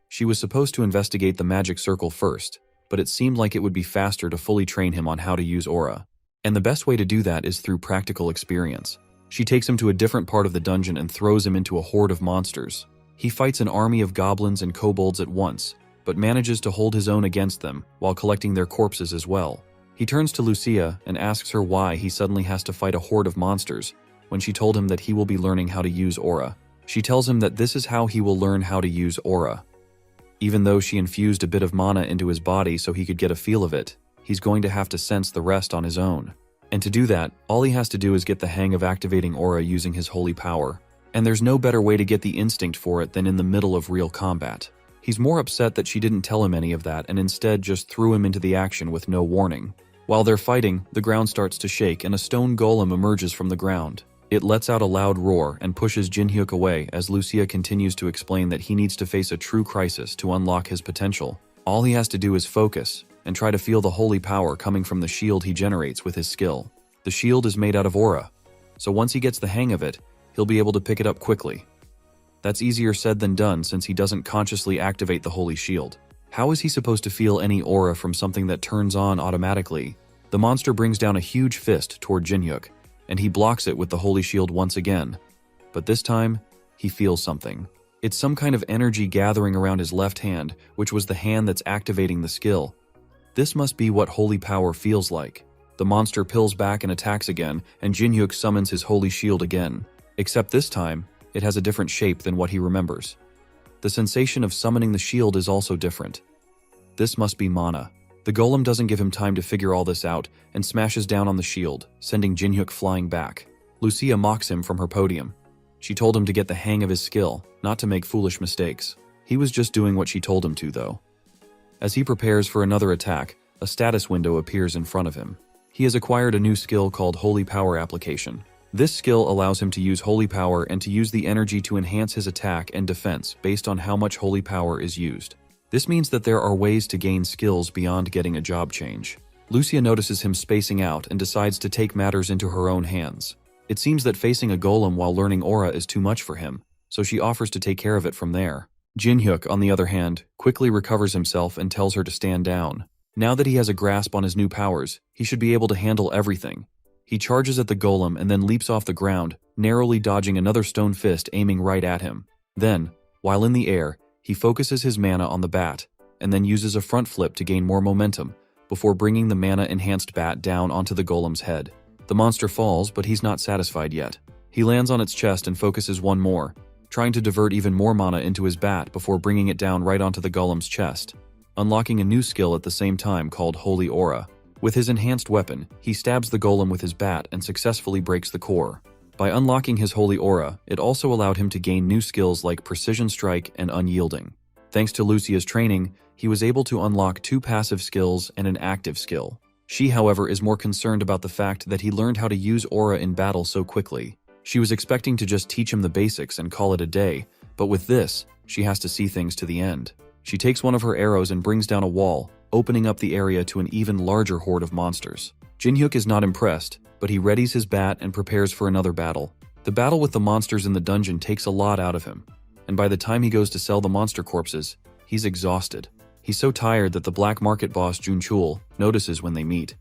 She was supposed to investigate the magic circle first, but it seemed like it would be faster to fully train him on how to use aura. And the best way to do that is through practical experience. She takes him to a different part of the dungeon and throws him into a horde of monsters. He fights an army of goblins and kobolds at once, but manages to hold his own against them while collecting their corpses as well. He turns to Lucia and asks her why he suddenly has to fight a horde of monsters when she told him that he will be learning how to use aura. She tells him that this is how he will learn how to use aura. Even though she infused a bit of mana into his body so he could get a feel of it, he's going to have to sense the rest on his own. And to do that, all he has to do is get the hang of activating aura using his holy power. And there's no better way to get the instinct for it than in the middle of real combat. He's more upset that she didn't tell him any of that and instead just threw him into the action with no warning. While they're fighting, the ground starts to shake and a stone golem emerges from the ground. It lets out a loud roar and pushes Jinhyuk away as Lucia continues to explain that he needs to face a true crisis to unlock his potential. All he has to do is focus and try to feel the holy power coming from the shield he generates with his skill. The shield is made out of aura, so once he gets the hang of it, he'll be able to pick it up quickly. That's easier said than done since he doesn't consciously activate the holy shield. How is he supposed to feel any aura from something that turns on automatically? The monster brings down a huge fist toward Jinhyuk, and he blocks it with the holy shield once again. But this time, he feels something. It's some kind of energy gathering around his left hand, which was the hand that's activating the skill. This must be what holy power feels like. The monster pills back and attacks again, and Jinhyuk summons his holy shield again. Except this time, it has a different shape than what he remembers. The sensation of summoning the shield is also different. This must be mana. The golem doesn't give him time to figure all this out and smashes down on the shield, sending Jinhyuk flying back. Lucia mocks him from her podium. She told him to get the hang of his skill, not to make foolish mistakes. He was just doing what she told him to, though. As he prepares for another attack, a status window appears in front of him. He has acquired a new skill called Holy Power Application. This skill allows him to use Holy Power and to use the energy to enhance his attack and defense based on how much Holy Power is used. This means that there are ways to gain skills beyond getting a job change. Lucia notices him spacing out and decides to take matters into her own hands. It seems that facing a golem while learning aura is too much for him, so she offers to take care of it from there. Jinhyuk, on the other hand, quickly recovers himself and tells her to stand down. Now that he has a grasp on his new powers, he should be able to handle everything. He charges at the golem and then leaps off the ground, narrowly dodging another stone fist aiming right at him. Then, while in the air, he focuses his mana on the bat, and then uses a front flip to gain more momentum, before bringing the mana-enhanced bat down onto the golem's head. The monster falls, but he's not satisfied yet. He lands on its chest and focuses one more, trying to divert even more mana into his bat before bringing it down right onto the golem's chest, unlocking a new skill at the same time called Holy Aura. With his enhanced weapon, he stabs the golem with his bat and successfully breaks the core. By unlocking his Holy Aura, it also allowed him to gain new skills like Precision Strike and Unyielding. Thanks to Lucia's training, he was able to unlock 2 passive skills and an active skill. She, however, is more concerned about the fact that he learned how to use aura in battle so quickly. She was expecting to just teach him the basics and call it a day, but with this, she has to see things to the end. She takes one of her arrows and brings down a wall, opening up the area to an even larger horde of monsters. Jinhyuk is not impressed, but he readies his bat and prepares for another battle. The battle with the monsters in the dungeon takes a lot out of him, and by the time he goes to sell the monster corpses, he's exhausted. He's so tired that the black market boss Junchul notices when they meet.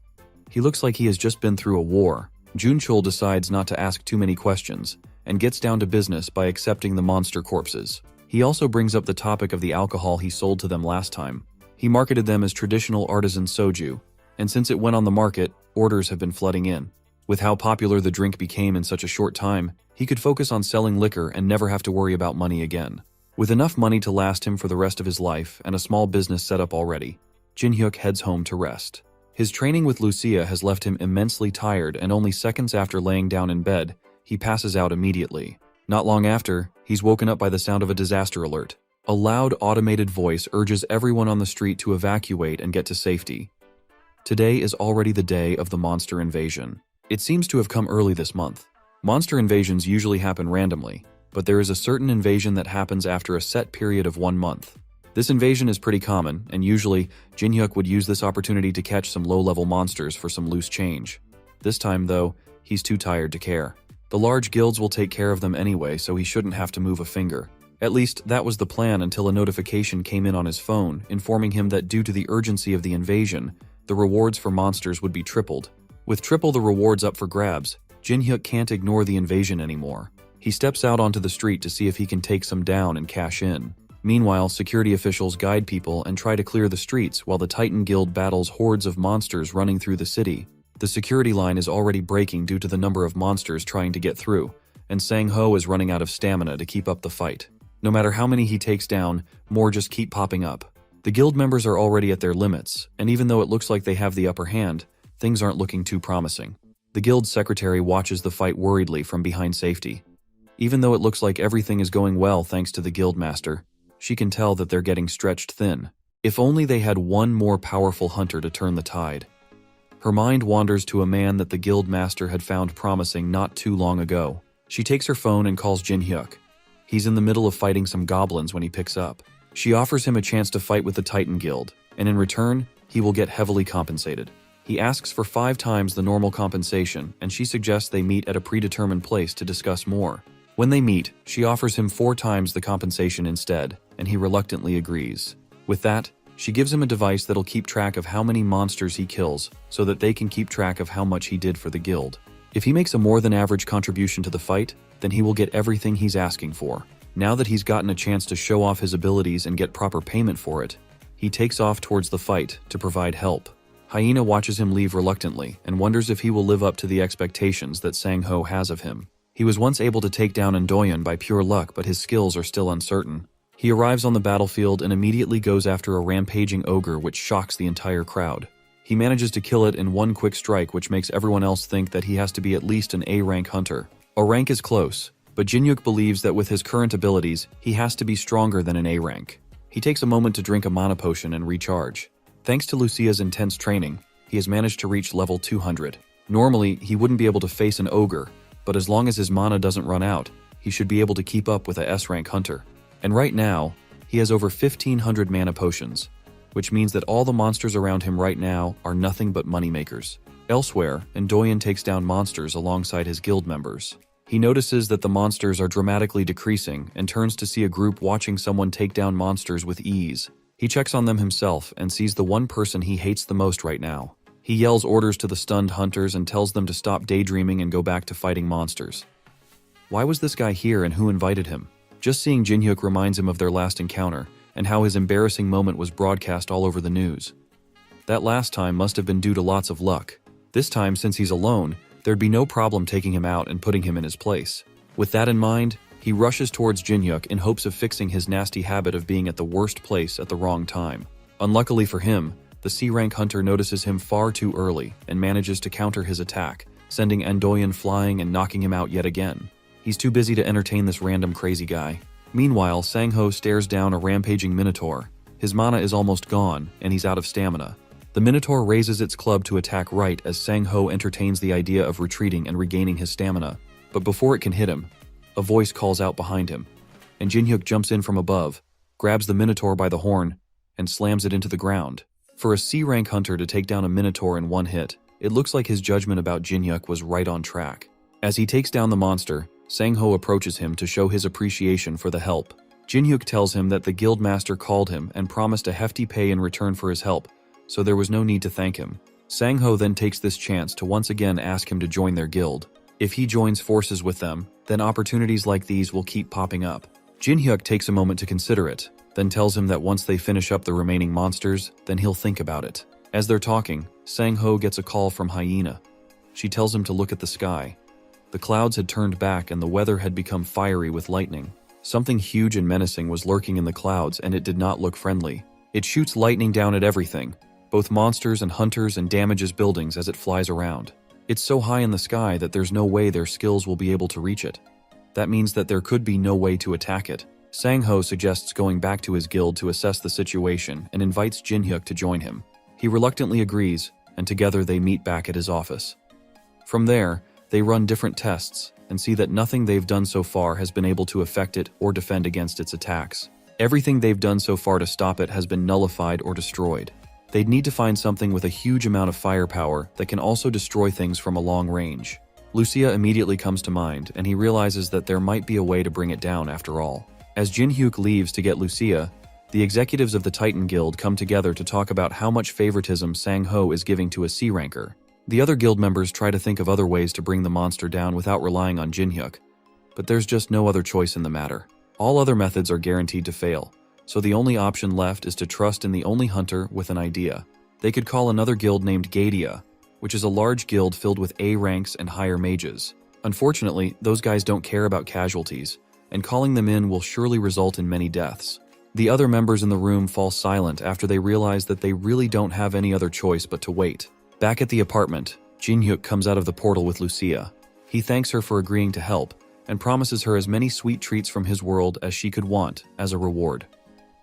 He looks like he has just been through a war. Junchul decides not to ask too many questions, and gets down to business by accepting the monster corpses. He also brings up the topic of the alcohol he sold to them last time. He marketed them as traditional artisan soju, and since it went on the market, orders have been flooding in. With how popular the drink became in such a short time, he could focus on selling liquor and never have to worry about money again. With enough money to last him for the rest of his life and a small business set up already, Jinhyuk heads home to rest. His training with Lucia has left him immensely tired, and only seconds after laying down in bed, he passes out immediately. Not long after, he's woken up by the sound of a disaster alert. A loud automated voice urges everyone on the street to evacuate and get to safety. Today is already the day of the monster invasion. It seems to have come early this month. Monster invasions usually happen randomly, but there is a certain invasion that happens after a set period of 1 month. This invasion is pretty common, and usually, Jin-hyuk would use this opportunity to catch some low-level monsters for some loose change. This time, though, he's too tired to care. The large guilds will take care of them anyway, so he shouldn't have to move a finger. At least, that was the plan until a notification came in on his phone, informing him that due to the urgency of the invasion, the rewards for monsters would be tripled. With triple the rewards up for grabs, Jin-hyuk can't ignore the invasion anymore. He steps out onto the street to see if he can take some down and cash in. Meanwhile, security officials guide people and try to clear the streets while the Titan Guild battles hordes of monsters running through the city. The security line is already breaking due to the number of monsters trying to get through, and Sang-ho is running out of stamina to keep up the fight. No matter how many he takes down, more just keep popping up. The guild members are already at their limits, and even though it looks like they have the upper hand, things aren't looking too promising. The guild secretary watches the fight worriedly from behind safety. Even though it looks like everything is going well thanks to the guild master, she can tell that they're getting stretched thin. If only they had one more powerful hunter to turn the tide. Her mind wanders to a man that the guild master had found promising not too long ago. She takes her phone and calls Jin-hyuk. He's in the middle of fighting some goblins when he picks up. She offers him a chance to fight with the Titan Guild, and in return, he will get heavily compensated. He asks for 5 times the normal compensation, and she suggests they meet at a predetermined place to discuss more. When they meet, she offers him 4 times the compensation instead, and he reluctantly agrees. With that, she gives him a device that'll keep track of how many monsters he kills, so that they can keep track of how much he did for the guild. If he makes a more than average contribution to the fight, then he will get everything he's asking for. Now that he's gotten a chance to show off his abilities and get proper payment for it, he takes off towards the fight to provide help. Hyena watches him leave reluctantly and wonders if he will live up to the expectations that Sang-ho has of him. He was once able to take down Endoyen by pure luck, but his skills are still uncertain. He arrives on the battlefield and immediately goes after a rampaging ogre which shocks the entire crowd. He manages to kill it in one quick strike, which makes everyone else think that he has to be at least an A-rank hunter. A rank is close, but Jin-hyuk believes that with his current abilities, he has to be stronger than an A rank. He takes a moment to drink a mana potion and recharge. Thanks to Lucia's intense training, he has managed to reach level 200. Normally, he wouldn't be able to face an ogre, but as long as his mana doesn't run out, he should be able to keep up with a S-rank hunter. And right now, he has over 1,500 mana potions, which means that all the monsters around him right now are nothing but moneymakers. Elsewhere, Endoyen takes down monsters alongside his guild members. He notices that the monsters are dramatically decreasing and turns to see a group watching someone take down monsters with ease. He checks on them himself and sees the one person he hates the most right now. He yells orders to the stunned hunters and tells them to stop daydreaming and go back to fighting monsters. Why was this guy here and who invited him? Just seeing Jin-hyuk reminds him of their last encounter and how his embarrassing moment was broadcast all over the news. That last time must have been due to lots of luck. This time, since he's alone, there'd be no problem taking him out and putting him in his place. With that in mind, he rushes towards Jin-hyuk in hopes of fixing his nasty habit of being at the worst place at the wrong time. Unluckily for him, the C-rank hunter notices him far too early and manages to counter his attack, sending Endoyen flying and knocking him out yet again. He's too busy to entertain this random crazy guy. Meanwhile, Sang-ho stares down a rampaging minotaur. His mana is almost gone, and he's out of stamina. The minotaur raises its club to attack right as Sang-ho entertains the idea of retreating and regaining his stamina. But before it can hit him, a voice calls out behind him, and Jin-hyuk jumps in from above, grabs the minotaur by the horn, and slams it into the ground. For a C-rank hunter to take down a minotaur in one hit, it looks like his judgment about Jin-hyuk was right on track. As he takes down the monster, Sang-ho approaches him to show his appreciation for the help. Jin-hyuk tells him that the guild master called him and promised a hefty pay in return for his help, so there was no need to thank him. Sang-ho then takes this chance to once again ask him to join their guild. If he joins forces with them, then opportunities like these will keep popping up. Jin-hyuk takes a moment to consider it, then tells him that once they finish up the remaining monsters, then he'll think about it. As they're talking, Sang-ho gets a call from Hyena. She tells him to look at the sky. The clouds had turned back and the weather had become fiery with lightning. Something huge and menacing was lurking in the clouds and it did not look friendly. It shoots lightning down at everything, both monsters and hunters, and damages buildings as it flies around. It's so high in the sky that there's no way their skills will be able to reach it. That means that there could be no way to attack it. Sang-ho suggests going back to his guild to assess the situation and invites Jin-hyuk to join him. He reluctantly agrees, and together they meet back at his office. From there, they run different tests and see that nothing they've done so far has been able to affect it or defend against its attacks. Everything they've done so far to stop it has been nullified or destroyed. They'd need to find something with a huge amount of firepower that can also destroy things from a long range. Lucia immediately comes to mind, and he realizes that there might be a way to bring it down after all. As Jin-hyuk leaves to get Lucia, the executives of the Titan Guild come together to talk about how much favoritism Sang-ho is giving to a C-ranker. The other guild members try to think of other ways to bring the monster down without relying on Jin-hyuk, but there's just no other choice in the matter. All other methods are guaranteed to fail, so the only option left is to trust in the only hunter with an idea. They could call another guild named Gadia, which is a large guild filled with A ranks and higher mages. Unfortunately, those guys don't care about casualties, and calling them in will surely result in many deaths. The other members in the room fall silent after they realize that they really don't have any other choice but to wait. Back at the apartment, Jin-hyuk comes out of the portal with Lucia. He thanks her for agreeing to help, and promises her as many sweet treats from his world as she could want as a reward.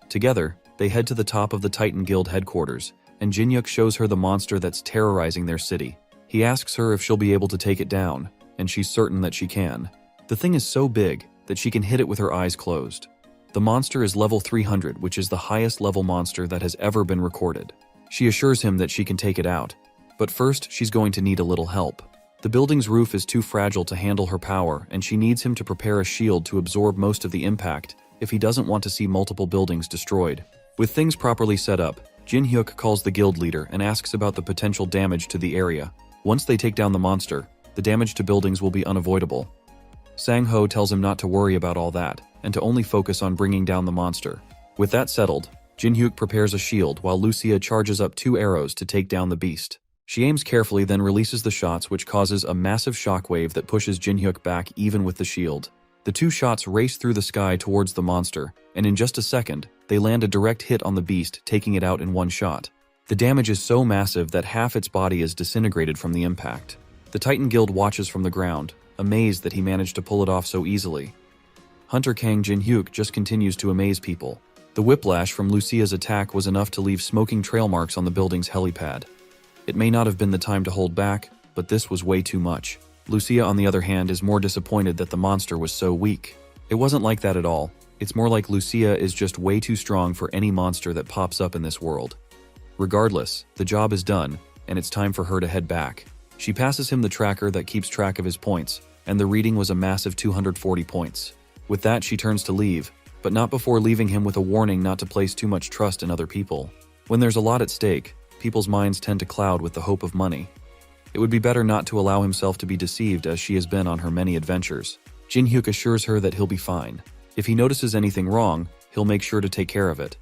Together, they head to the top of the Titan Guild headquarters, and Jin-hyuk shows her the monster that's terrorizing their city. He asks her if she'll be able to take it down, and she's certain that she can. The thing is so big that she can hit it with her eyes closed. The monster is level 300, which is the highest level monster that has ever been recorded. She assures him that she can take it out, but first she's going to need a little help. The building's roof is too fragile to handle her power, and she needs him to prepare a shield to absorb most of the impact if he doesn't want to see multiple buildings destroyed. With things properly set up, Jin-hyuk calls the guild leader and asks about the potential damage to the area. Once they take down the monster, the damage to buildings will be unavoidable. Sang-ho tells him not to worry about all that, and to only focus on bringing down the monster. With that settled, Jin-hyuk prepares a shield while Lucia charges up 2 arrows to take down the beast. She aims carefully, then releases the shots, which causes a massive shockwave that pushes Jin-hyuk back even with the shield. The 2 shots race through the sky towards the monster, and in just a second, they land a direct hit on the beast, taking it out in one shot. The damage is so massive that half its body is disintegrated from the impact. The Titan Guild watches from the ground, amazed that he managed to pull it off so easily. Hunter Kang Jin-hyuk just continues to amaze people. The whiplash from Lucia's attack was enough to leave smoking trail marks on the building's helipad. It may not have been the time to hold back, but this was way too much. Lucia, on the other hand, is more disappointed that the monster was so weak. It wasn't like that at all. It's more like Lucia is just way too strong for any monster that pops up in this world. Regardless, the job is done, and it's time for her to head back. She passes him the tracker that keeps track of his points, and the reading was a massive 240 points. With that, she turns to leave, but not before leaving him with a warning not to place too much trust in other people. When there's a lot at stake, people's minds tend to cloud with the hope of money. It would be better not to allow himself to be deceived as she has been on her many adventures. Jin-hyuk assures her that he'll be fine. If he notices anything wrong, he'll make sure to take care of it.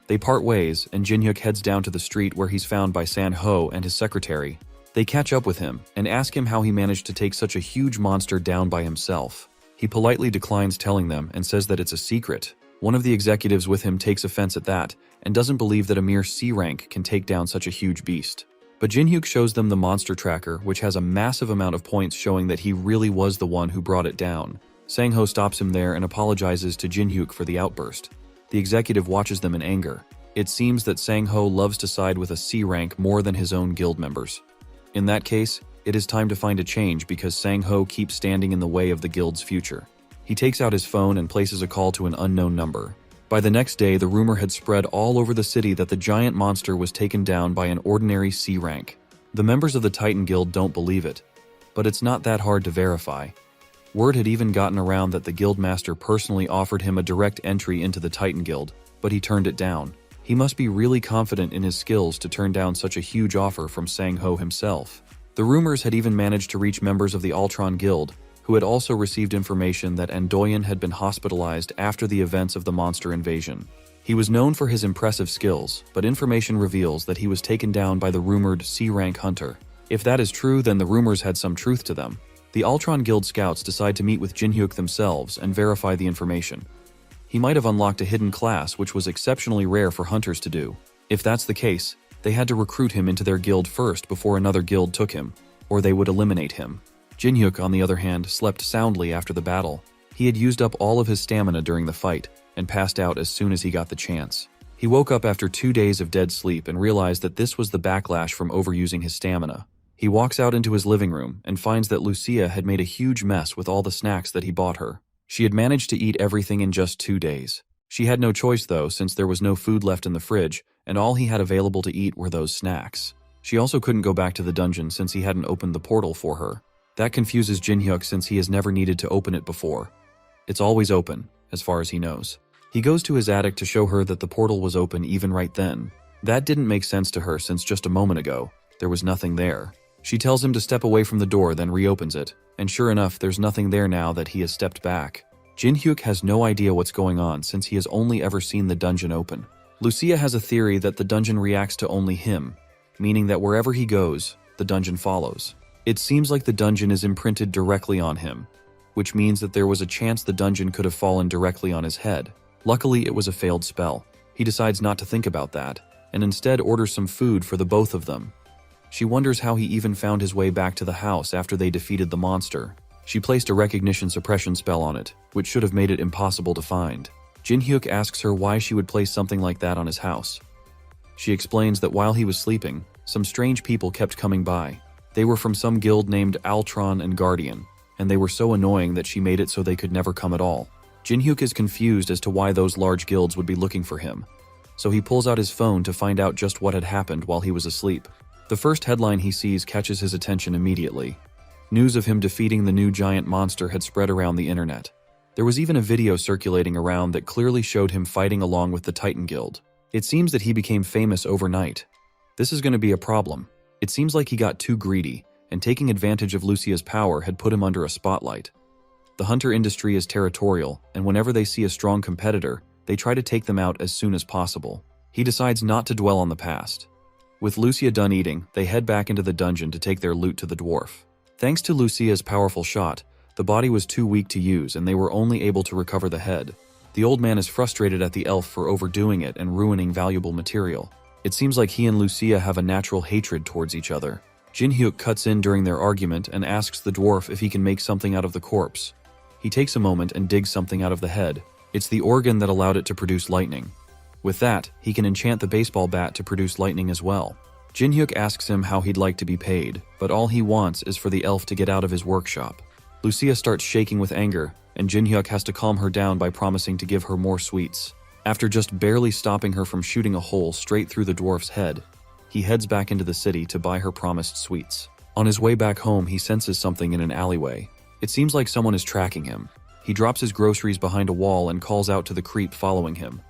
They part ways, and Jin-hyuk heads down to the street where he's found by San-ho and his secretary. They catch up with him and ask him how he managed to take such a huge monster down by himself. He politely declines telling them and says that it's a secret. One of the executives with him takes offense at that and doesn't believe that a mere C rank can take down such a huge beast. But Jin-hyuk shows them the monster tracker, which has a massive amount of points showing that he really was the one who brought it down. Sang-ho stops him there and apologizes to Jin-hyuk for the outburst. The executive watches them in anger. It seems that Sang-ho loves to side with a C rank more than his own guild members. In that case, it is time to find a change because Sang-ho keeps standing in the way of the guild's future. He takes out his phone and places a call to an unknown number. By the next day, the rumor had spread all over the city that the giant monster was taken down by an ordinary C rank. The members of the Titan Guild don't believe it, but it's not that hard to verify. Word had even gotten around that the guildmaster personally offered him a direct entry into the Titan Guild, but he turned it down. He must be really confident in his skills to turn down such a huge offer from Sang-ho himself. The rumors had even managed to reach members of the Ultron Guild, who had also received information that Andoyan had been hospitalized after the events of the monster invasion. He was known for his impressive skills, but information reveals that he was taken down by the rumored C-rank hunter. If that is true, then the rumors had some truth to them. The Ultron Guild scouts decide to meet with Jin-hyuk themselves and verify the information. He might have unlocked a hidden class which was exceptionally rare for hunters to do. If that's the case, they had to recruit him into their guild first before another guild took him, or they would eliminate him. Jin-hyuk, on the other hand, slept soundly after the battle. He had used up all of his stamina during the fight and passed out as soon as he got the chance. He woke up after 2 days of dead sleep and realized that this was the backlash from overusing his stamina. He walks out into his living room and finds that Lucia had made a huge mess with all the snacks that he bought her. She had managed to eat everything in just 2 days. She had no choice though, since there was no food left in the fridge, and all he had available to eat were those snacks. She also couldn't go back to the dungeon since he hadn't opened the portal for her. That confuses Jin-hyuk since he has never needed to open it before. It's always open, as far as he knows. He goes to his attic to show her that the portal was open even right then. That didn't make sense to her since just a moment ago, there was nothing there. She tells him to step away from the door, then reopens it, and sure enough, there's nothing there now that he has stepped back. Jin-hyuk has no idea what's going on since he has only ever seen the dungeon open. Lucia has a theory that the dungeon reacts to only him, meaning that wherever he goes, the dungeon follows. It seems like the dungeon is imprinted directly on him, which means that there was a chance the dungeon could have fallen directly on his head. Luckily, it was a failed spell. He decides not to think about that, and instead orders some food for the both of them. She wonders how he even found his way back to the house after they defeated the monster. She placed a recognition suppression spell on it, which should have made it impossible to find. Jin-hyuk asks her why she would place something like that on his house. She explains that while he was sleeping, some strange people kept coming by. They were from some guild named Altron and Guardian, and they were so annoying that she made it so they could never come at all. Jin-hyuk is confused as to why those large guilds would be looking for him, so he pulls out his phone to find out just what had happened while he was asleep. The first headline he sees catches his attention immediately. News of him defeating the new giant monster had spread around the internet. There was even a video circulating around that clearly showed him fighting along with the Titan Guild. It seems that he became famous overnight. This is going to be a problem. It seems like he got too greedy, and taking advantage of Lucia's power had put him under a spotlight. The hunter industry is territorial, and whenever they see a strong competitor, they try to take them out as soon as possible. He decides not to dwell on the past. With Lucia done eating, they head back into the dungeon to take their loot to the dwarf. Thanks to Lucia's powerful shot, the body was too weak to use and they were only able to recover the head. The old man is frustrated at the elf for overdoing it and ruining valuable material. It seems like he and Lucia have a natural hatred towards each other. Jin-hyuk cuts in during their argument and asks the dwarf if he can make something out of the corpse. He takes a moment and digs something out of the head. It's the organ that allowed it to produce lightning. With that, he can enchant the baseball bat to produce lightning as well. Jin-hyuk asks him how he'd like to be paid, but all he wants is for the elf to get out of his workshop. Lucia starts shaking with anger, and Jin-hyuk has to calm her down by promising to give her more sweets. After just barely stopping her from shooting a hole straight through the dwarf's head, he heads back into the city to buy her promised sweets. On his way back home, he senses something in an alleyway. It seems like someone is tracking him. He drops his groceries behind a wall and calls out to the creep following him.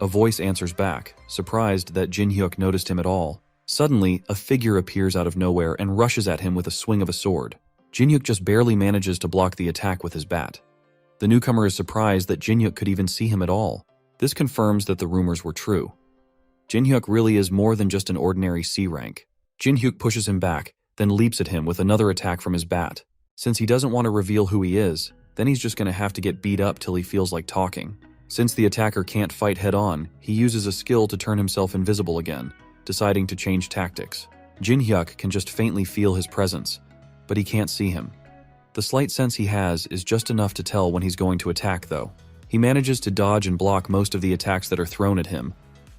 A voice answers back, surprised that Jin-hyuk noticed him at all. Suddenly, a figure appears out of nowhere and rushes at him with a swing of a sword. Jin-hyuk just barely manages to block the attack with his bat. The newcomer is surprised that Jin-hyuk could even see him at all. This confirms that the rumors were true. Jin-hyuk really is more than just an ordinary C rank. Jin-hyuk pushes him back, then leaps at him with another attack from his bat. Since he doesn't want to reveal who he is, then he's just going to have to get beat up till he feels like talking. Since the attacker can't fight head-on, he uses a skill to turn himself invisible again, deciding to change tactics. Jin-hyuk can just faintly feel his presence, but he can't see him. The slight sense he has is just enough to tell when he's going to attack, though. He manages to dodge and block most of the attacks that are thrown at him,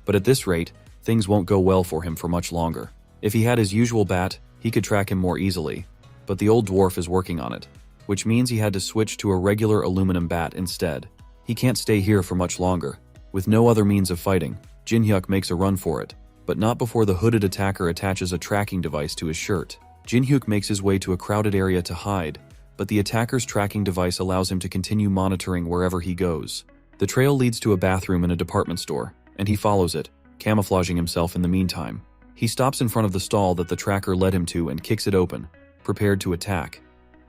but at this rate, things won't go well for him for much longer. If he had his usual bat, he could track him more easily, but the old dwarf is working on it, which means he had to switch to a regular aluminum bat instead. He can't stay here for much longer. With no other means of fighting, Jin-hyuk makes a run for it, but not before the hooded attacker attaches a tracking device to his shirt. Jin-hyuk makes his way to a crowded area to hide, but the attacker's tracking device allows him to continue monitoring wherever he goes. The trail leads to a bathroom in a department store, and he follows it, camouflaging himself in the meantime. He stops in front of the stall that the tracker led him to and kicks it open, prepared to attack.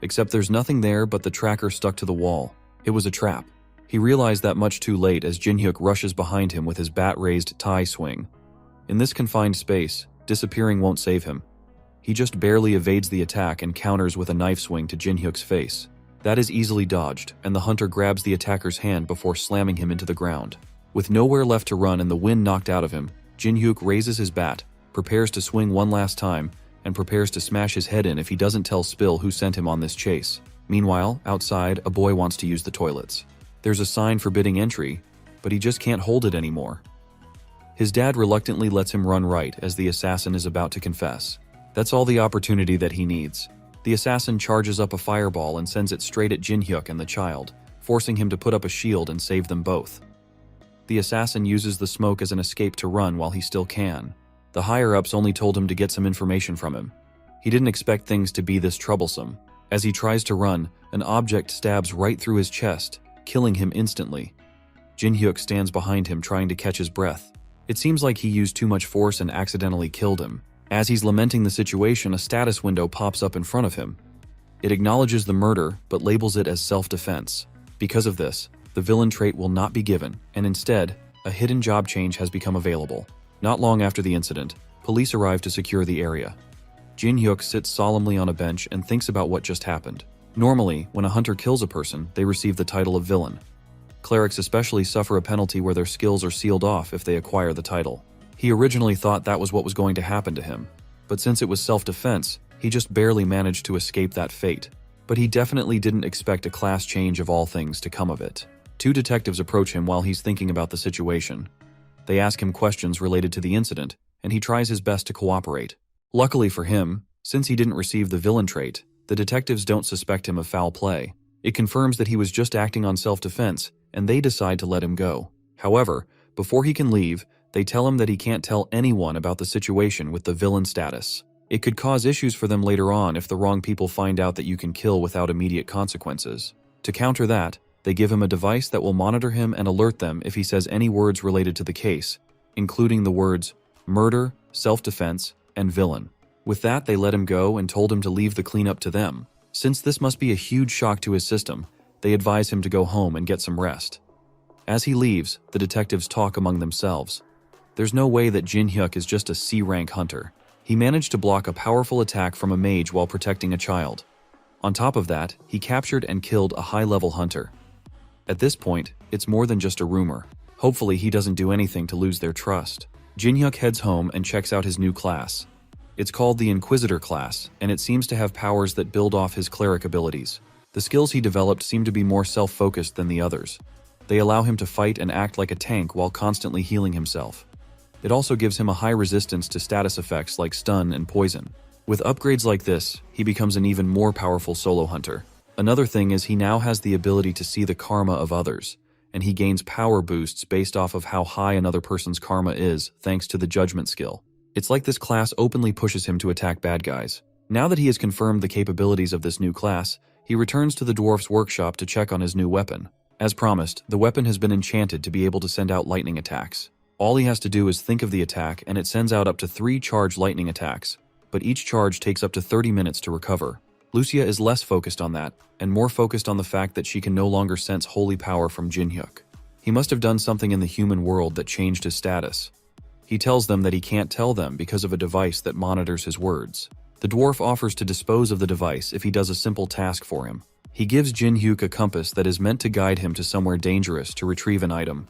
Except there's nothing there but the tracker stuck to the wall. It was a trap. He realized that much too late as Jin-hyuk rushes behind him with his bat-raised tie swing. In this confined space, disappearing won't save him. He just barely evades the attack and counters with a knife swing to Jin-hyuk's face. That is easily dodged, and the hunter grabs the attacker's hand before slamming him into the ground. With nowhere left to run and the wind knocked out of him, Jin-hyuk raises his bat, prepares to swing one last time, and prepares to smash his head in if he doesn't tell Spill who sent him on this chase. Meanwhile, outside, a boy wants to use the toilets. There's a sign forbidding entry, but he just can't hold it anymore. His dad reluctantly lets him run right as the assassin is about to confess. That's all the opportunity that he needs. The assassin charges up a fireball and sends it straight at Jin-hyuk and the child, forcing him to put up a shield and save them both. The assassin uses the smoke as an escape to run while he still can. The higher-ups only told him to get some information from him. He didn't expect things to be this troublesome. As he tries to run, an object stabs right through his chest, killing him instantly. Jin Hyuk stands behind him trying to catch his breath. It seems like he used too much force and accidentally killed him. As he's lamenting the situation, a status window pops up in front of him. It acknowledges the murder, but labels it as self-defense. Because of this, the villain trait will not be given, and instead, a hidden job change has become available. Not long after the incident, police arrive to secure the area. Jin Hyuk sits solemnly on a bench and thinks about what just happened. Normally, when a hunter kills a person, they receive the title of villain. Clerics especially suffer a penalty where their skills are sealed off if they acquire the title. He originally thought that was what was going to happen to him, but since it was self-defense, he just barely managed to escape that fate. But he definitely didn't expect a class change of all things to come of it. Two detectives approach him while he's thinking about the situation. They ask him questions related to the incident, and he tries his best to cooperate. Luckily for him, since he didn't receive the villain trait, the detectives don't suspect him of foul play. It confirms that he was just acting on self-defense, and they decide to let him go. However, before he can leave, they tell him that he can't tell anyone about the situation with the villain status. It could cause issues for them later on if the wrong people find out that you can kill without immediate consequences. To counter that, they give him a device that will monitor him and alert them if he says any words related to the case, including the words murder, self-defense, and villain. With that, they let him go and told him to leave the cleanup to them. Since this must be a huge shock to his system, they advise him to go home and get some rest. As he leaves, the detectives talk among themselves. There's no way that Jin Hyuk is just a C-rank hunter. He managed to block a powerful attack from a mage while protecting a child. On top of that, he captured and killed a high-level hunter. At this point, it's more than just a rumor. Hopefully he doesn't do anything to lose their trust. Jin Hyuk heads home and checks out his new class. It's called the Inquisitor class, and it seems to have powers that build off his cleric abilities. The skills he developed seem to be more self-focused than the others. They allow him to fight and act like a tank while constantly healing himself. It also gives him a high resistance to status effects like stun and poison. With upgrades like this, he becomes an even more powerful solo hunter. Another thing is he now has the ability to see the karma of others, and he gains power boosts based off of how high another person's karma is thanks to the judgment skill. It's like this class openly pushes him to attack bad guys. Now that he has confirmed the capabilities of this new class, he returns to the dwarf's workshop to check on his new weapon. As promised, the weapon has been enchanted to be able to send out lightning attacks. All he has to do is think of the attack and it sends out up to 3 charged lightning attacks, but each charge takes up to 30 minutes to recover. Lucia is less focused on that, and more focused on the fact that she can no longer sense holy power from Jin Hyuk. He must have done something in the human world that changed his status. He tells them that he can't tell them because of a device that monitors his words. The dwarf offers to dispose of the device if he does a simple task for him. He gives Jin Hyuk a compass that is meant to guide him to somewhere dangerous to retrieve an item.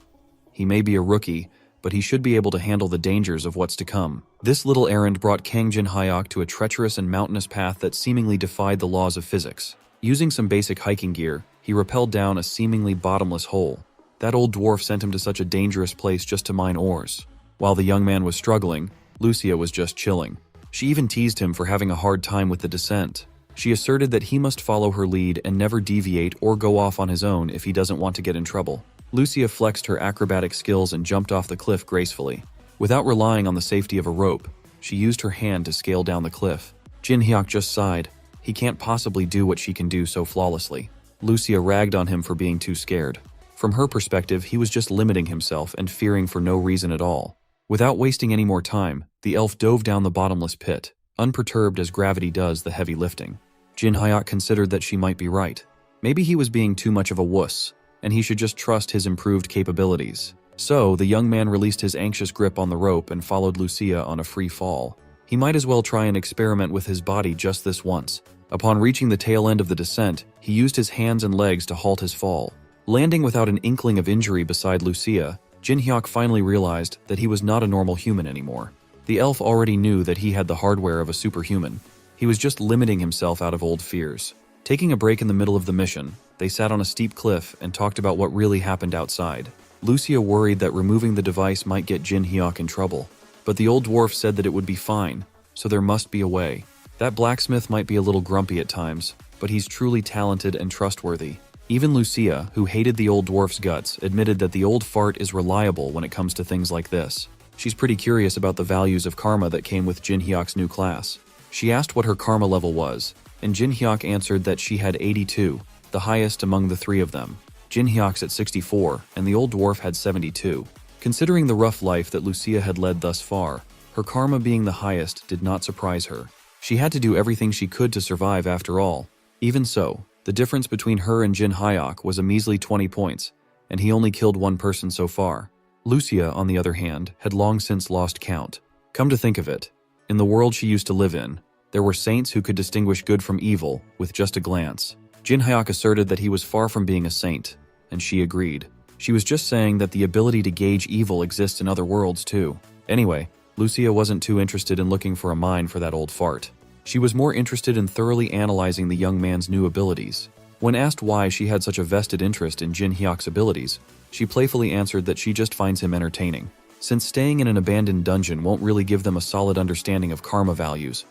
He may be a rookie, but he should be able to handle the dangers of what's to come. This little errand brought Kang Jin Hyuk to a treacherous and mountainous path that seemingly defied the laws of physics. Using some basic hiking gear, he rappelled down a seemingly bottomless hole. That old dwarf sent him to such a dangerous place just to mine ores. While the young man was struggling, Lucia was just chilling. She even teased him for having a hard time with the descent. She asserted that he must follow her lead and never deviate or go off on his own if he doesn't want to get in trouble. Lucia flexed her acrobatic skills and jumped off the cliff gracefully. Without relying on the safety of a rope, she used her hand to scale down the cliff. Jin Hyuk just sighed. He can't possibly do what she can do so flawlessly. Lucia ragged on him for being too scared. From her perspective, he was just limiting himself and fearing for no reason at all. Without wasting any more time, the elf dove down the bottomless pit, unperturbed as gravity does the heavy lifting. Jin Hyuk considered that she might be right. Maybe he was being too much of a wuss, and he should just trust his improved capabilities. So, the young man released his anxious grip on the rope and followed Lucia on a free fall. He might as well try and experiment with his body just this once. Upon reaching the tail end of the descent, he used his hands and legs to halt his fall. Landing without an inkling of injury beside Lucia, Jin Hyuk finally realized that he was not a normal human anymore. The elf already knew that he had the hardware of a superhuman. He was just limiting himself out of old fears. Taking a break in the middle of the mission, they sat on a steep cliff and talked about what really happened outside. Lucia worried that removing the device might get Jin Hyuk in trouble, but the old dwarf said that it would be fine, so there must be a way. That blacksmith might be a little grumpy at times, but he's truly talented and trustworthy. Even Lucia, who hated the old dwarf's guts, admitted that the old fart is reliable when it comes to things like this. She's pretty curious about the values of karma that came with Jin Hyuk's new class. She asked what her karma level was, and Jin Hyuk answered that she had 82, the highest among the three of them. Jin Hyuk's at 64, and the old dwarf had 72. Considering the rough life that Lucia had led thus far, her karma being the highest did not surprise her. She had to do everything she could to survive after all. Even so, the difference between her and Jin Hyuk was a measly 20 points, and he only killed one person so far. Lucia, on the other hand, had long since lost count. Come to think of it, in the world she used to live in, there were saints who could distinguish good from evil with just a glance. Jin Hyuk asserted that he was far from being a saint, and she agreed. She was just saying that the ability to gauge evil exists in other worlds too. Anyway, Lucia wasn't too interested in looking for a mine for that old fart. She was more interested in thoroughly analyzing the young man's new abilities. When asked why she had such a vested interest in Jin Hyuk's abilities, she playfully answered that she just finds him entertaining. Since staying in an abandoned dungeon won't really give them a solid understanding of karma values,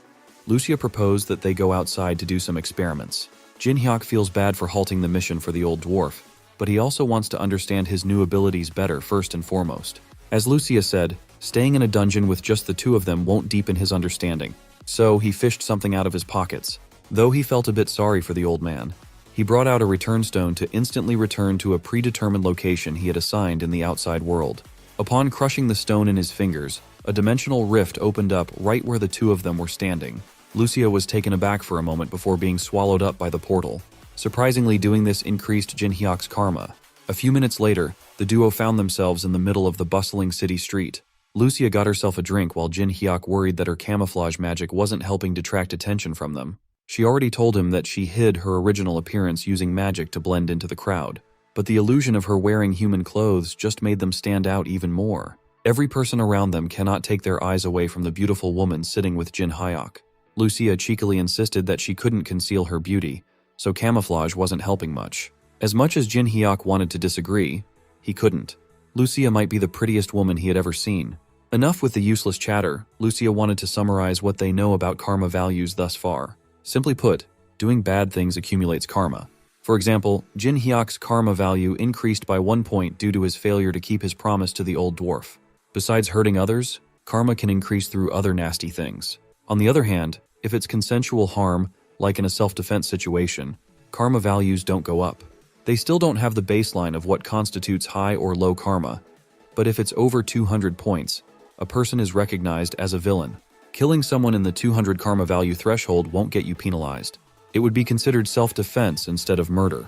Lucia proposed that they go outside to do some experiments. Jin Hyuk feels bad for halting the mission for the old dwarf, but he also wants to understand his new abilities better first and foremost. As Lucia said, staying in a dungeon with just the two of them won't deepen his understanding. So he fished something out of his pockets. Though he felt a bit sorry for the old man, he brought out a return stone to instantly return to a predetermined location he had assigned in the outside world. Upon crushing the stone in his fingers, a dimensional rift opened up right where the two of them were standing. Lucia was taken aback for a moment before being swallowed up by the portal. Surprisingly, doing this increased Jin Hyuk's karma. A few minutes later, the duo found themselves in the middle of the bustling city street. Lucia got herself a drink while Jin Hyuk worried that her camouflage magic wasn't helping detract attention from them. She already told him that she hid her original appearance using magic to blend into the crowd, but the illusion of her wearing human clothes just made them stand out even more. Every person around them cannot take their eyes away from the beautiful woman sitting with Jin Hyuk. Lucia cheekily insisted that she couldn't conceal her beauty, so camouflage wasn't helping much. As Jin Hyuk wanted to disagree, he couldn't. Lucia might be the prettiest woman he had ever seen. Enough with the useless chatter. Lucia wanted to summarize what they know about karma values thus far. Simply put, doing bad things accumulates karma. For example, Jin Hyuk's karma value increased by 1 point due to his failure to keep his promise to the old dwarf. Besides hurting others, karma can increase through other nasty things. On the other hand, if it's consensual harm, like in a self-defense situation, karma values don't go up. They still don't have the baseline of what constitutes high or low karma, but if it's over 200 points, a person is recognized as a villain. Killing someone in the 200 karma value threshold won't get you penalized. It would be considered self-defense instead of murder.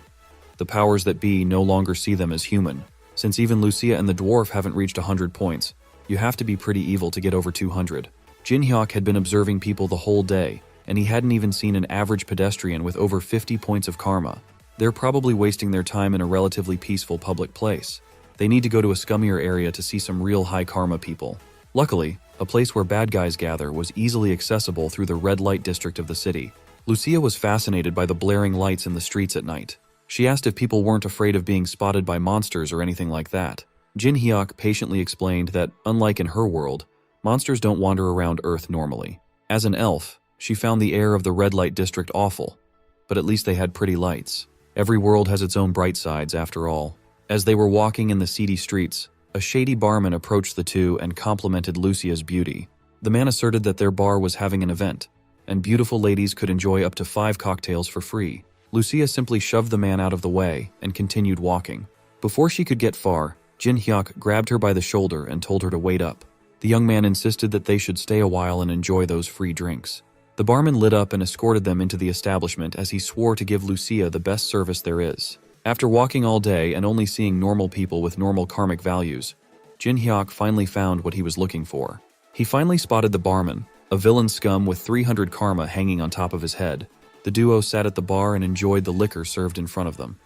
The powers that be no longer see them as human. Since even Lucia and the dwarf haven't reached 100 points, you have to be pretty evil to get over 200. Jin Hyuk had been observing people the whole day, and he hadn't even seen an average pedestrian with over 50 points of karma. They're probably wasting their time in a relatively peaceful public place. They need to go to a scummier area to see some real high karma people. Luckily, a place where bad guys gather was easily accessible through the red light district of the city. Lucia was fascinated by the blaring lights in the streets at night. She asked if people weren't afraid of being spotted by monsters or anything like that. Jin Hyuk patiently explained that, unlike in her world, monsters don't wander around Earth normally. As an elf, she found the air of the red light district awful, but at least they had pretty lights. Every world has its own bright sides, after all. As they were walking in the seedy streets, a shady barman approached the two and complimented Lucia's beauty. The man asserted that their bar was having an event, and beautiful ladies could enjoy up to 5 cocktails for free. Lucia simply shoved the man out of the way and continued walking. Before she could get far, Jin Hyuk grabbed her by the shoulder and told her to wait up. The young man insisted that they should stay a while and enjoy those free drinks. The barman lit up and escorted them into the establishment as he swore to give Lucia the best service there is. After walking all day and only seeing normal people with normal karmic values, Jin Hyuk finally found what he was looking for. He finally spotted the barman, a villain scum with 300 karma hanging on top of his head. The duo sat at the bar and enjoyed the liquor served in front of them.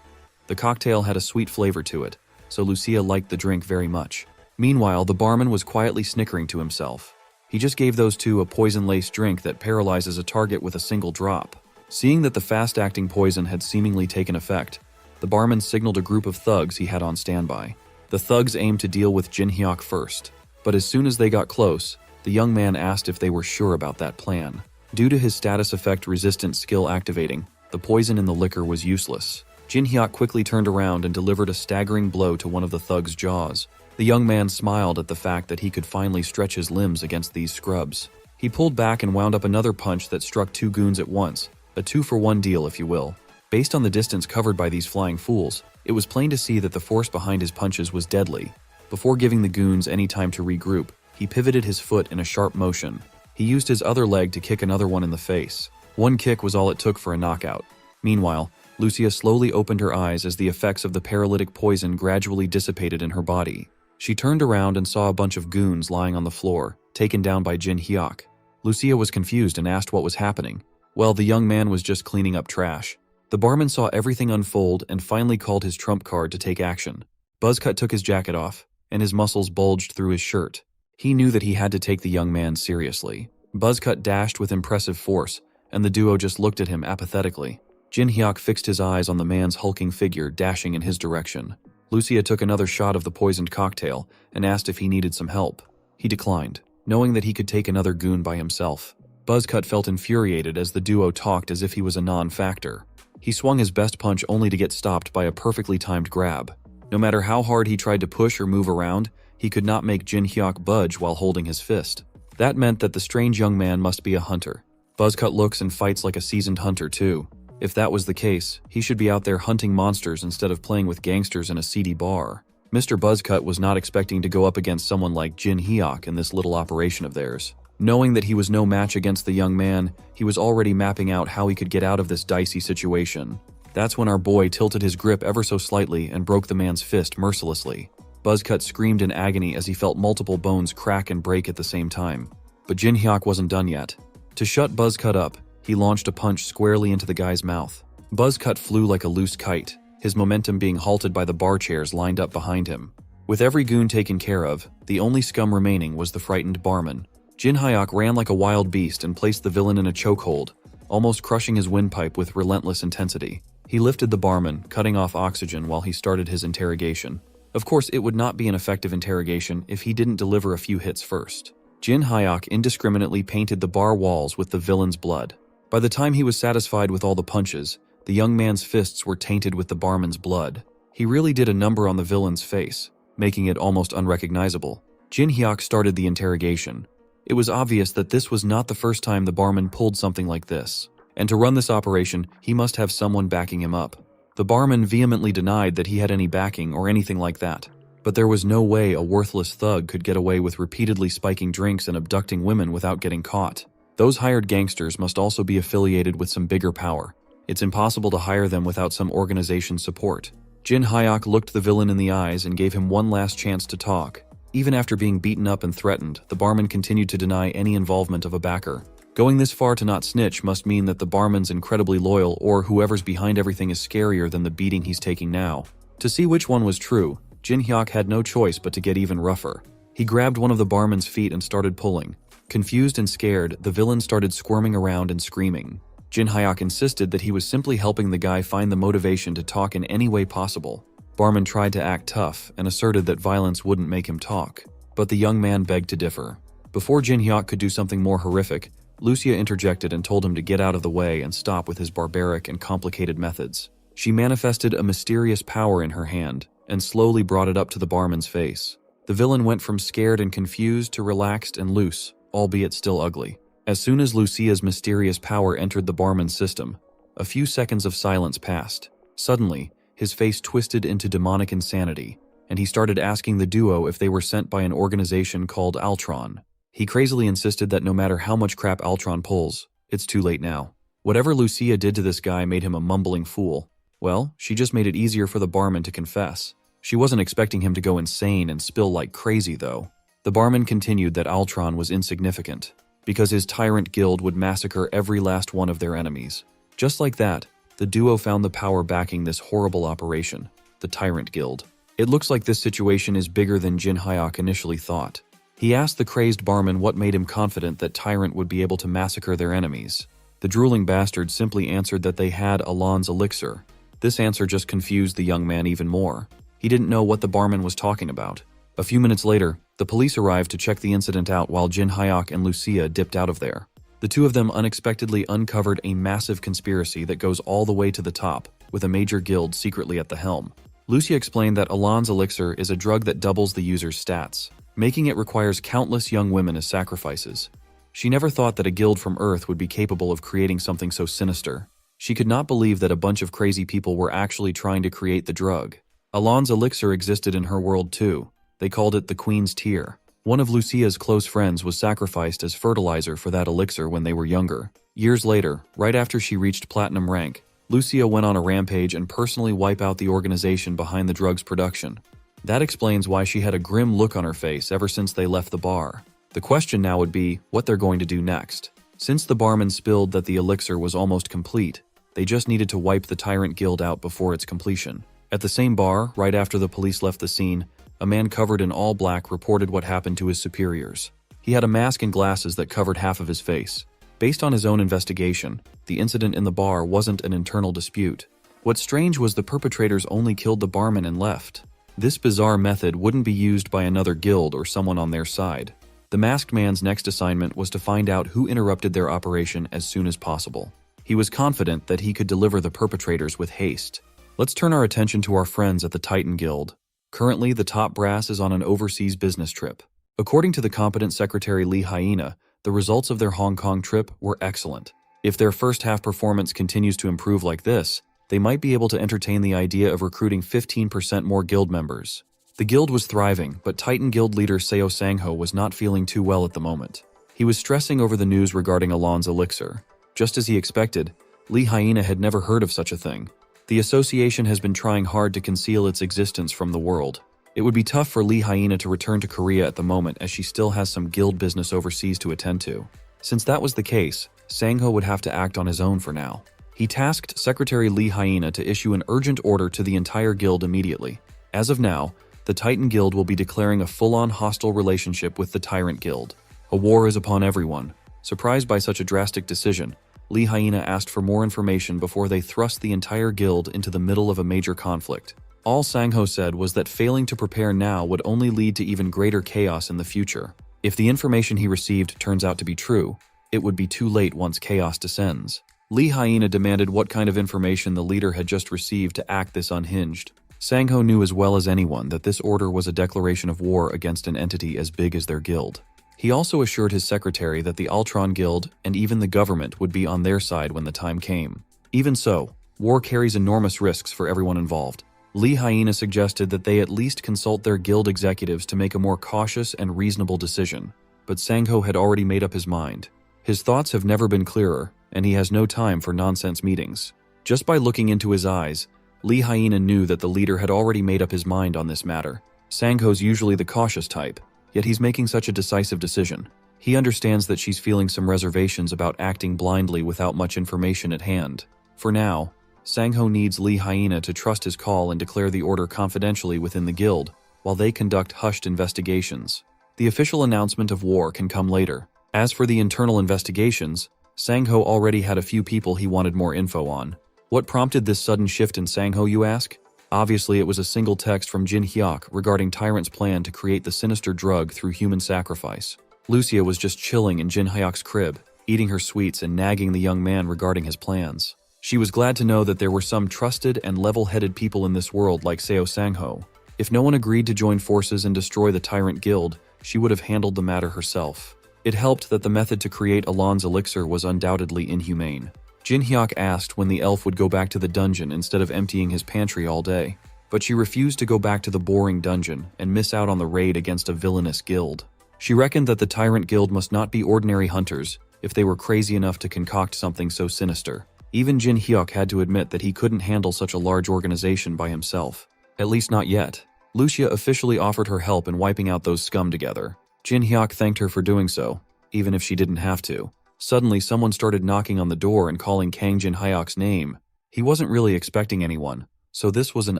The cocktail had a sweet flavor to it, so Lucia liked the drink very much. Meanwhile, the barman was quietly snickering to himself. He just gave those two a poison-laced drink that paralyzes a target with a single drop. Seeing that the fast-acting poison had seemingly taken effect, the barman signaled a group of thugs he had on standby. The thugs aimed to deal with Jin Hyuk first, but as soon as they got close, the young man asked if they were sure about that plan. Due to his status effect resistant skill activating, the poison in the liquor was useless. Jin Hyuk quickly turned around and delivered a staggering blow to one of the thug's jaws. The young man smiled at the fact that he could finally stretch his limbs against these scrubs. He pulled back and wound up another punch that struck two goons at once, a 2-for-1 deal if you will. Based on the distance covered by these flying fools, it was plain to see that the force behind his punches was deadly. Before giving the goons any time to regroup, he pivoted his foot in a sharp motion. He used his other leg to kick another one in the face. One kick was all it took for a knockout. Meanwhile, Lucia slowly opened her eyes as the effects of the paralytic poison gradually dissipated in her body. She turned around and saw a bunch of goons lying on the floor, taken down by Jin Hyuk. Lucia was confused and asked what was happening. Well, the young man was just cleaning up trash. The barman saw everything unfold and finally called his trump card to take action. Buzzcut took his jacket off, and his muscles bulged through his shirt. He knew that he had to take the young man seriously. Buzzcut dashed with impressive force, and the duo just looked at him apathetically. Jin Hyuk fixed his eyes on the man's hulking figure dashing in his direction. Lucia took another shot of the poisoned cocktail and asked if he needed some help. He declined, knowing that he could take another goon by himself. Buzzcut felt infuriated as the duo talked as if he was a non-factor. He swung his best punch only to get stopped by a perfectly timed grab. No matter how hard he tried to push or move around, he could not make Jin Hyuk budge while holding his fist. That meant that the strange young man must be a hunter. Buzzcut looks and fights like a seasoned hunter too. If that was the case, he should be out there hunting monsters instead of playing with gangsters in a seedy bar. Mr. Buzzcut was not expecting to go up against someone like Jin Hyuk in this little operation of theirs. Knowing that he was no match against the young man, he was already mapping out how he could get out of this dicey situation. That's when our boy tilted his grip ever so slightly and broke the man's fist mercilessly. Buzzcut screamed in agony as he felt multiple bones crack and break at the same time. But Jin Hyuk wasn't done yet. To shut Buzzcut up, he launched a punch squarely into the guy's mouth. Buzzcut flew like a loose kite, his momentum being halted by the bar chairs lined up behind him. With every goon taken care of, the only scum remaining was the frightened barman. Jin Hyuk ran like a wild beast and placed the villain in a chokehold, almost crushing his windpipe with relentless intensity. He lifted the barman, cutting off oxygen while he started his interrogation. Of course, it would not be an effective interrogation if he didn't deliver a few hits first. Jin Hyuk indiscriminately painted the bar walls with the villain's blood. By the time he was satisfied with all the punches, the young man's fists were tainted with the barman's blood. He really did a number on the villain's face, making it almost unrecognizable. Jin Hyuk started the interrogation. It was obvious that this was not the first time the barman pulled something like this, and to run this operation, he must have someone backing him up. The barman vehemently denied that he had any backing or anything like that, but there was no way a worthless thug could get away with repeatedly spiking drinks and abducting women without getting caught. Those hired gangsters must also be affiliated with some bigger power. It's impossible to hire them without some organization's support. Jin Hyuk looked the villain in the eyes and gave him one last chance to talk. Even after being beaten up and threatened, the barman continued to deny any involvement of a backer. Going this far to not snitch must mean that the barman's incredibly loyal, or whoever's behind everything is scarier than the beating he's taking now. To see which one was true, Jin Hyuk had no choice but to get even rougher. He grabbed one of the barman's feet and started pulling. Confused and scared, the villain started squirming around and screaming. Jin Hyuk insisted that he was simply helping the guy find the motivation to talk in any way possible. Barman tried to act tough and asserted that violence wouldn't make him talk, but the young man begged to differ. Before Jin Hyuk could do something more horrific, Lucia interjected and told him to get out of the way and stop with his barbaric and complicated methods. She manifested a mysterious power in her hand and slowly brought it up to the barman's face. The villain went from scared and confused to relaxed and loose, albeit still ugly. As soon as Lucia's mysterious power entered the barman's system, a few seconds of silence passed. Suddenly, his face twisted into demonic insanity, and he started asking the duo if they were sent by an organization called Altron. He crazily insisted that no matter how much crap Altron pulls, it's too late now. Whatever Lucia did to this guy made him a mumbling fool. Well, she just made it easier for the barman to confess. She wasn't expecting him to go insane and spill like crazy, though. The barman continued that Altron was insignificant, because his tyrant guild would massacre every last one of their enemies. Just like that, the duo found the power backing this horrible operation, the Tyrant Guild. It looks like this situation is bigger than Jin Hyuk initially thought. He asked the crazed barman what made him confident that Tyrant would be able to massacre their enemies. The drooling bastard simply answered that they had Alon's elixir. This answer just confused the young man even more. He didn't know what the barman was talking about. A few minutes later, the police arrived to check the incident out while Jin Hyuk and Lucia dipped out of there. The two of them unexpectedly uncovered a massive conspiracy that goes all the way to the top. with a major guild secretly at the helm. Lucia explained that Alon's elixir is a drug that doubles the user's stats, making it requires countless young women as sacrifices. She never thought that a guild from Earth would be capable of creating something so sinister. She could not believe that a bunch of crazy people were actually trying to create the drug. Alon's elixir existed in her world too. They called it the Queen's Tear. One of Lucia's close friends was sacrificed as fertilizer for that elixir when they were younger. Years later, right after she reached platinum rank, Lucia went on a rampage and personally wiped out the organization behind the drug's production. That explains why she had a grim look on her face ever since they left the bar. The question now would be what they're going to do next. Since the barman spilled that the elixir was almost complete, they just needed to wipe the Tyrant Guild out before its completion. At the same bar, right after the police left the scene, a man covered in all black reported what happened to his superiors. He had a mask and glasses that covered half of his face. Based on his own investigation, the incident in the bar wasn't an internal dispute. What's strange was the perpetrators only killed the barman and left. This bizarre method wouldn't be used by another guild or someone on their side. The masked man's next assignment was to find out who interrupted their operation as soon as possible. He was confident that he could deliver the perpetrators with haste. Let's turn our attention to our friends at the Titan Guild. Currently, the top brass is on an overseas business trip. According to the competent secretary Lee Hyena, the results of their Hong Kong trip were excellent. If their first half performance continues to improve like this, they might be able to entertain the idea of recruiting 15% more guild members. The guild was thriving, but Titan Guild leader Seo Sangho was not feeling too well at the moment. He was stressing over the news regarding Alon's elixir. Just as he expected, Lee Hyena had never heard of such a thing. The association has been trying hard to conceal its existence from the world. It would be tough for Lee Hyena to return to Korea at the moment as she still has some guild business overseas to attend to. Since that was the case, Sangho would have to act on his own for now. He tasked Secretary Lee Hyena to issue an urgent order to the entire guild immediately. As of now, the Titan Guild will be declaring a full-on hostile relationship with the Tyrant Guild. A war is upon everyone. Surprised by such a drastic decision, Lee Hyena asked for more information before they thrust the entire guild into the middle of a major conflict. All Sangho said was that failing to prepare now would only lead to even greater chaos in the future. If the information he received turns out to be true, it would be too late once chaos descends. Lee Hyena demanded what kind of information the leader had just received to act this unhinged. Sangho knew as well as anyone that this order was a declaration of war against an entity as big as their guild. He also assured his secretary that the Altron Guild and even the government would be on their side when the time came. Even so, war carries enormous risks for everyone involved. Lee Hyena suggested that they at least consult their guild executives to make a more cautious and reasonable decision, but Sangho had already made up his mind. His thoughts have never been clearer, and he has no time for nonsense meetings. Just by looking into his eyes, Lee Hyena knew that the leader had already made up his mind on this matter. Sangho's usually the cautious type, yet he's making such a decisive decision. He understands that she's feeling some reservations about acting blindly without much information at hand. For now, Sangho needs Lee Hyena to trust his call and declare the order confidentially within the guild, while they conduct hushed investigations. The official announcement of war can come later. As for the internal investigations, Sangho already had a few people he wanted more info on. What prompted this sudden shift in Sangho, you ask? Obviously, it was a single text from Jin Hyuk regarding Tyrant's plan to create the sinister drug through human sacrifice. Lucia was just chilling in Jin Hyuk's crib, eating her sweets and nagging the young man regarding his plans. She was glad to know that there were some trusted and level-headed people in this world like Seo Sangho. If no one agreed to join forces and destroy the Tyrant Guild, she would have handled the matter herself. It helped that the method to create Alon's elixir was undoubtedly inhumane. Jin Hyuk asked when the elf would go back to the dungeon instead of emptying his pantry all day, but she refused to go back to the boring dungeon and miss out on the raid against a villainous guild. She reckoned that the Tyrant Guild must not be ordinary hunters if they were crazy enough to concoct something so sinister. Even Jin Hyuk had to admit that he couldn't handle such a large organization by himself. At least not yet. Lucia officially offered her help in wiping out those scum together. Jin Hyuk thanked her for doing so, even if she didn't have to. Suddenly, someone started knocking on the door and calling Kang Jin Hyuk's name. He wasn't really expecting anyone, so this was an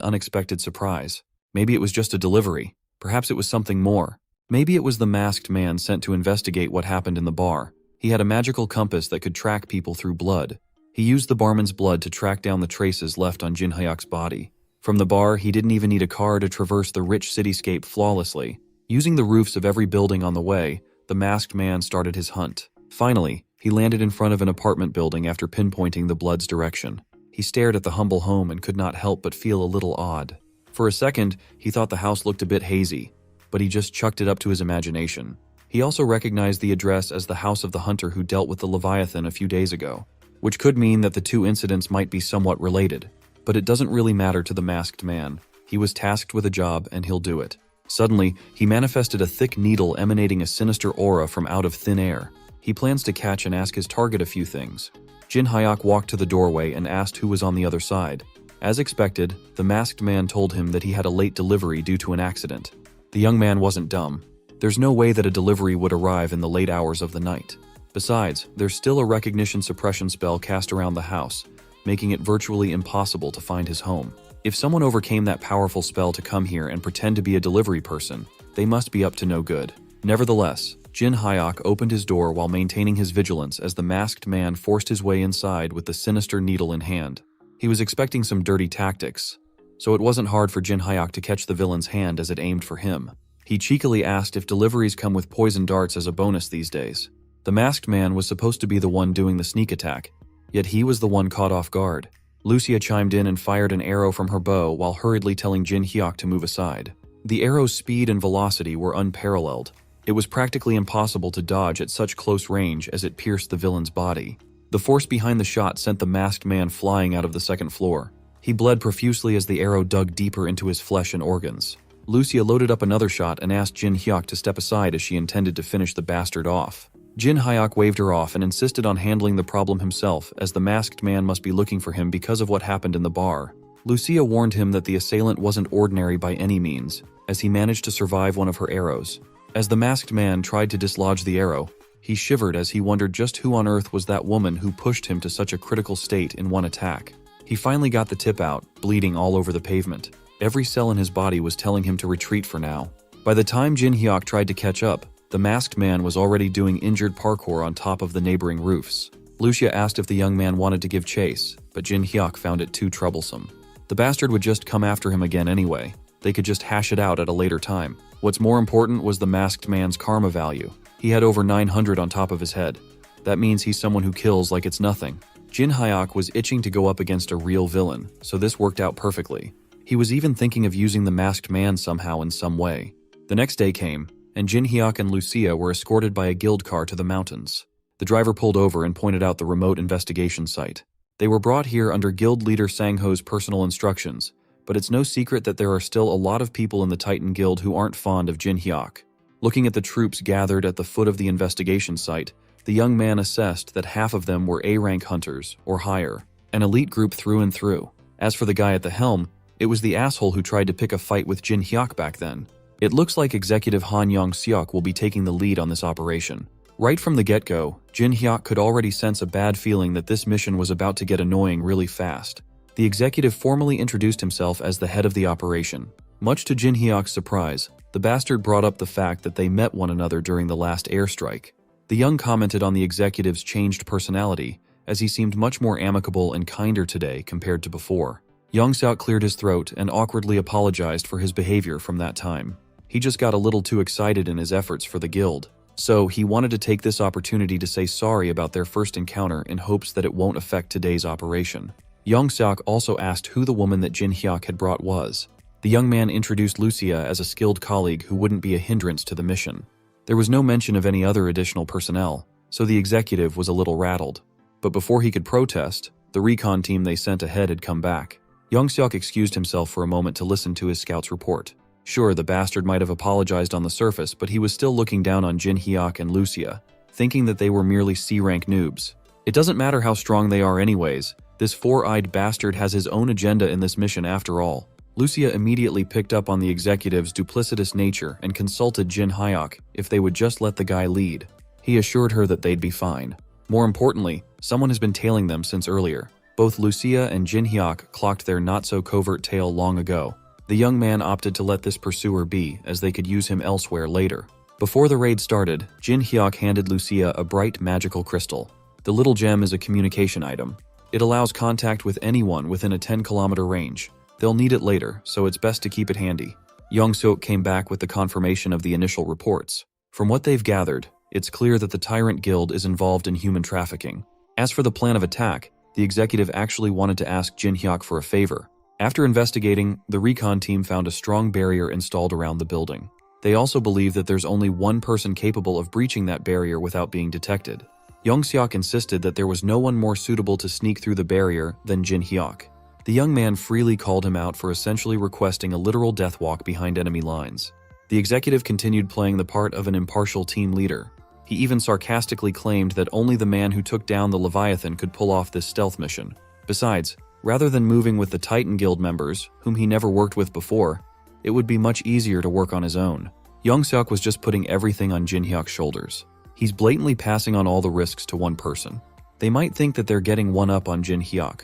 unexpected surprise. Maybe it was just a delivery. Perhaps it was something more. Maybe it was the masked man sent to investigate what happened in the bar. He had a magical compass that could track people through blood. He used the barman's blood to track down the traces left on Jin Hyuk's body. From the bar, he didn't even need a car to traverse the rich cityscape flawlessly. Using the roofs of every building on the way, the masked man started his hunt. Finally, he landed in front of an apartment building after pinpointing the blood's direction. He stared at the humble home and could not help but feel a little odd. For a second, he thought the house looked a bit hazy, but he just chucked it up to his imagination. He also recognized the address as the house of the hunter who dealt with the Leviathan a few days ago, which could mean that the two incidents might be somewhat related. But it doesn't really matter to the masked man. He was tasked with a job and he'll do it. Suddenly, he manifested a thick needle emanating a sinister aura from out of thin air. He plans to catch and ask his target a few things. Jin Hyuk walked to the doorway and asked who was on the other side. As expected, the masked man told him that he had a late delivery due to an accident. The young man wasn't dumb. There's no way that a delivery would arrive in the late hours of the night. Besides, there's still a recognition suppression spell cast around the house, making it virtually impossible to find his home. If someone overcame that powerful spell to come here and pretend to be a delivery person, they must be up to no good. Nevertheless, Jin Hyuk opened his door while maintaining his vigilance as the masked man forced his way inside with the sinister needle in hand. He was expecting some dirty tactics, so it wasn't hard for Jin Hyuk to catch the villain's hand as it aimed for him. He cheekily asked if deliveries come with poison darts as a bonus these days. The masked man was supposed to be the one doing the sneak attack, yet he was the one caught off guard. Lucia chimed in and fired an arrow from her bow while hurriedly telling Jin Hyuk to move aside. The arrow's speed and velocity were unparalleled. It was practically impossible to dodge at such close range as it pierced the villain's body. The force behind the shot sent the masked man flying out of the second floor. He bled profusely as the arrow dug deeper into his flesh and organs. Lucia loaded up another shot and asked Jin Hyuk to step aside as she intended to finish the bastard off. Jin Hyuk waved her off and insisted on handling the problem himself, as the masked man must be looking for him because of what happened in the bar. Lucia warned him that the assailant wasn't ordinary by any means, as he managed to survive one of her arrows. As the masked man tried to dislodge the arrow, he shivered as he wondered just who on earth was that woman who pushed him to such a critical state in one attack. He finally got the tip out, bleeding all over the pavement. Every cell in his body was telling him to retreat for now. By the time Jin Hyuk tried to catch up, the masked man was already doing injured parkour on top of the neighboring roofs. Lucia asked if the young man wanted to give chase, but Jin Hyuk found it too troublesome. The bastard would just come after him again anyway. They could just hash it out at a later time. What's more important was the masked man's karma value. He had over 900 on top of his head. That means he's someone who kills like it's nothing. Jin Hyuk was itching to go up against a real villain, so this worked out perfectly. He was even thinking of using the masked man somehow in some way. The next day came, and Jin Hyuk and Lucia were escorted by a guild car to the mountains. The driver pulled over and pointed out the remote investigation site. They were brought here under guild leader Sangho's personal instructions, but it's no secret that there are still a lot of people in the Titan Guild who aren't fond of Jin Hyuk. Looking at the troops gathered at the foot of the investigation site, the young man assessed that half of them were A-rank hunters, or higher, an elite group through and through. As for the guy at the helm, it was the asshole who tried to pick a fight with Jin Hyuk back then. It looks like Executive Han Yong-seok will be taking the lead on this operation. Right from the get-go, Jin Hyuk could already sense a bad feeling that this mission was about to get annoying really fast. The executive formally introduced himself as the head of the operation. Much to Jin Hyuk's surprise, the bastard brought up the fact that they met one another during the last airstrike. The young commented on the executive's changed personality, as he seemed much more amicable and kinder today compared to before. Yong-seok cleared his throat and awkwardly apologized for his behavior from that time. He just got a little too excited in his efforts for the guild, so he wanted to take this opportunity to say sorry about their first encounter in hopes that it won't affect today's operation. Yong-seok also asked who the woman that Jin Hyuk had brought was. The young man introduced Lucia as a skilled colleague who wouldn't be a hindrance to the mission. There was no mention of any other additional personnel, so the executive was a little rattled. But before he could protest, the recon team they sent ahead had come back. Yong-seok excused himself for a moment to listen to his scout's report. Sure, the bastard might have apologized on the surface, but he was still looking down on Jin Hyuk and Lucia, thinking that they were merely C-rank noobs. It doesn't matter how strong they are anyways, this four-eyed bastard has his own agenda in this mission after all. Lucia immediately picked up on the executive's duplicitous nature and consulted Jin Hyuk if they would just let the guy lead. He assured her that they'd be fine. More importantly, someone has been tailing them since earlier. Both Lucia and Jin Hyuk clocked their not-so-covert tail long ago. The young man opted to let this pursuer be, as they could use him elsewhere later. Before the raid started, Jin Hyuk handed Lucia a bright magical crystal. The little gem is a communication item. It allows contact with anyone within a 10-kilometer range. They'll need it later, so it's best to keep it handy. Yong-seok came back with the confirmation of the initial reports. From what they've gathered, it's clear that the Tyrant Guild is involved in human trafficking. As for the plan of attack, The executive actually wanted to ask Jin Hyuk for a favor. After investigating, the recon team found a strong barrier installed around the building. They also believe that there's only one person capable of breaching that barrier without being detected. Young Seok insisted that there was no one more suitable to sneak through the barrier than Jin Hyuk. The young man freely called him out for essentially requesting a literal death walk behind enemy lines. The executive continued playing the part of an impartial team leader. He even sarcastically claimed that only the man who took down the Leviathan could pull off this stealth mission. Besides, rather than moving with the Titan Guild members, whom he never worked with before, it would be much easier to work on his own. Young Seok was just putting everything on Jin Hyuk's shoulders. He's blatantly passing on all the risks to one person. They might think that they're getting one up on Jin Hyuk,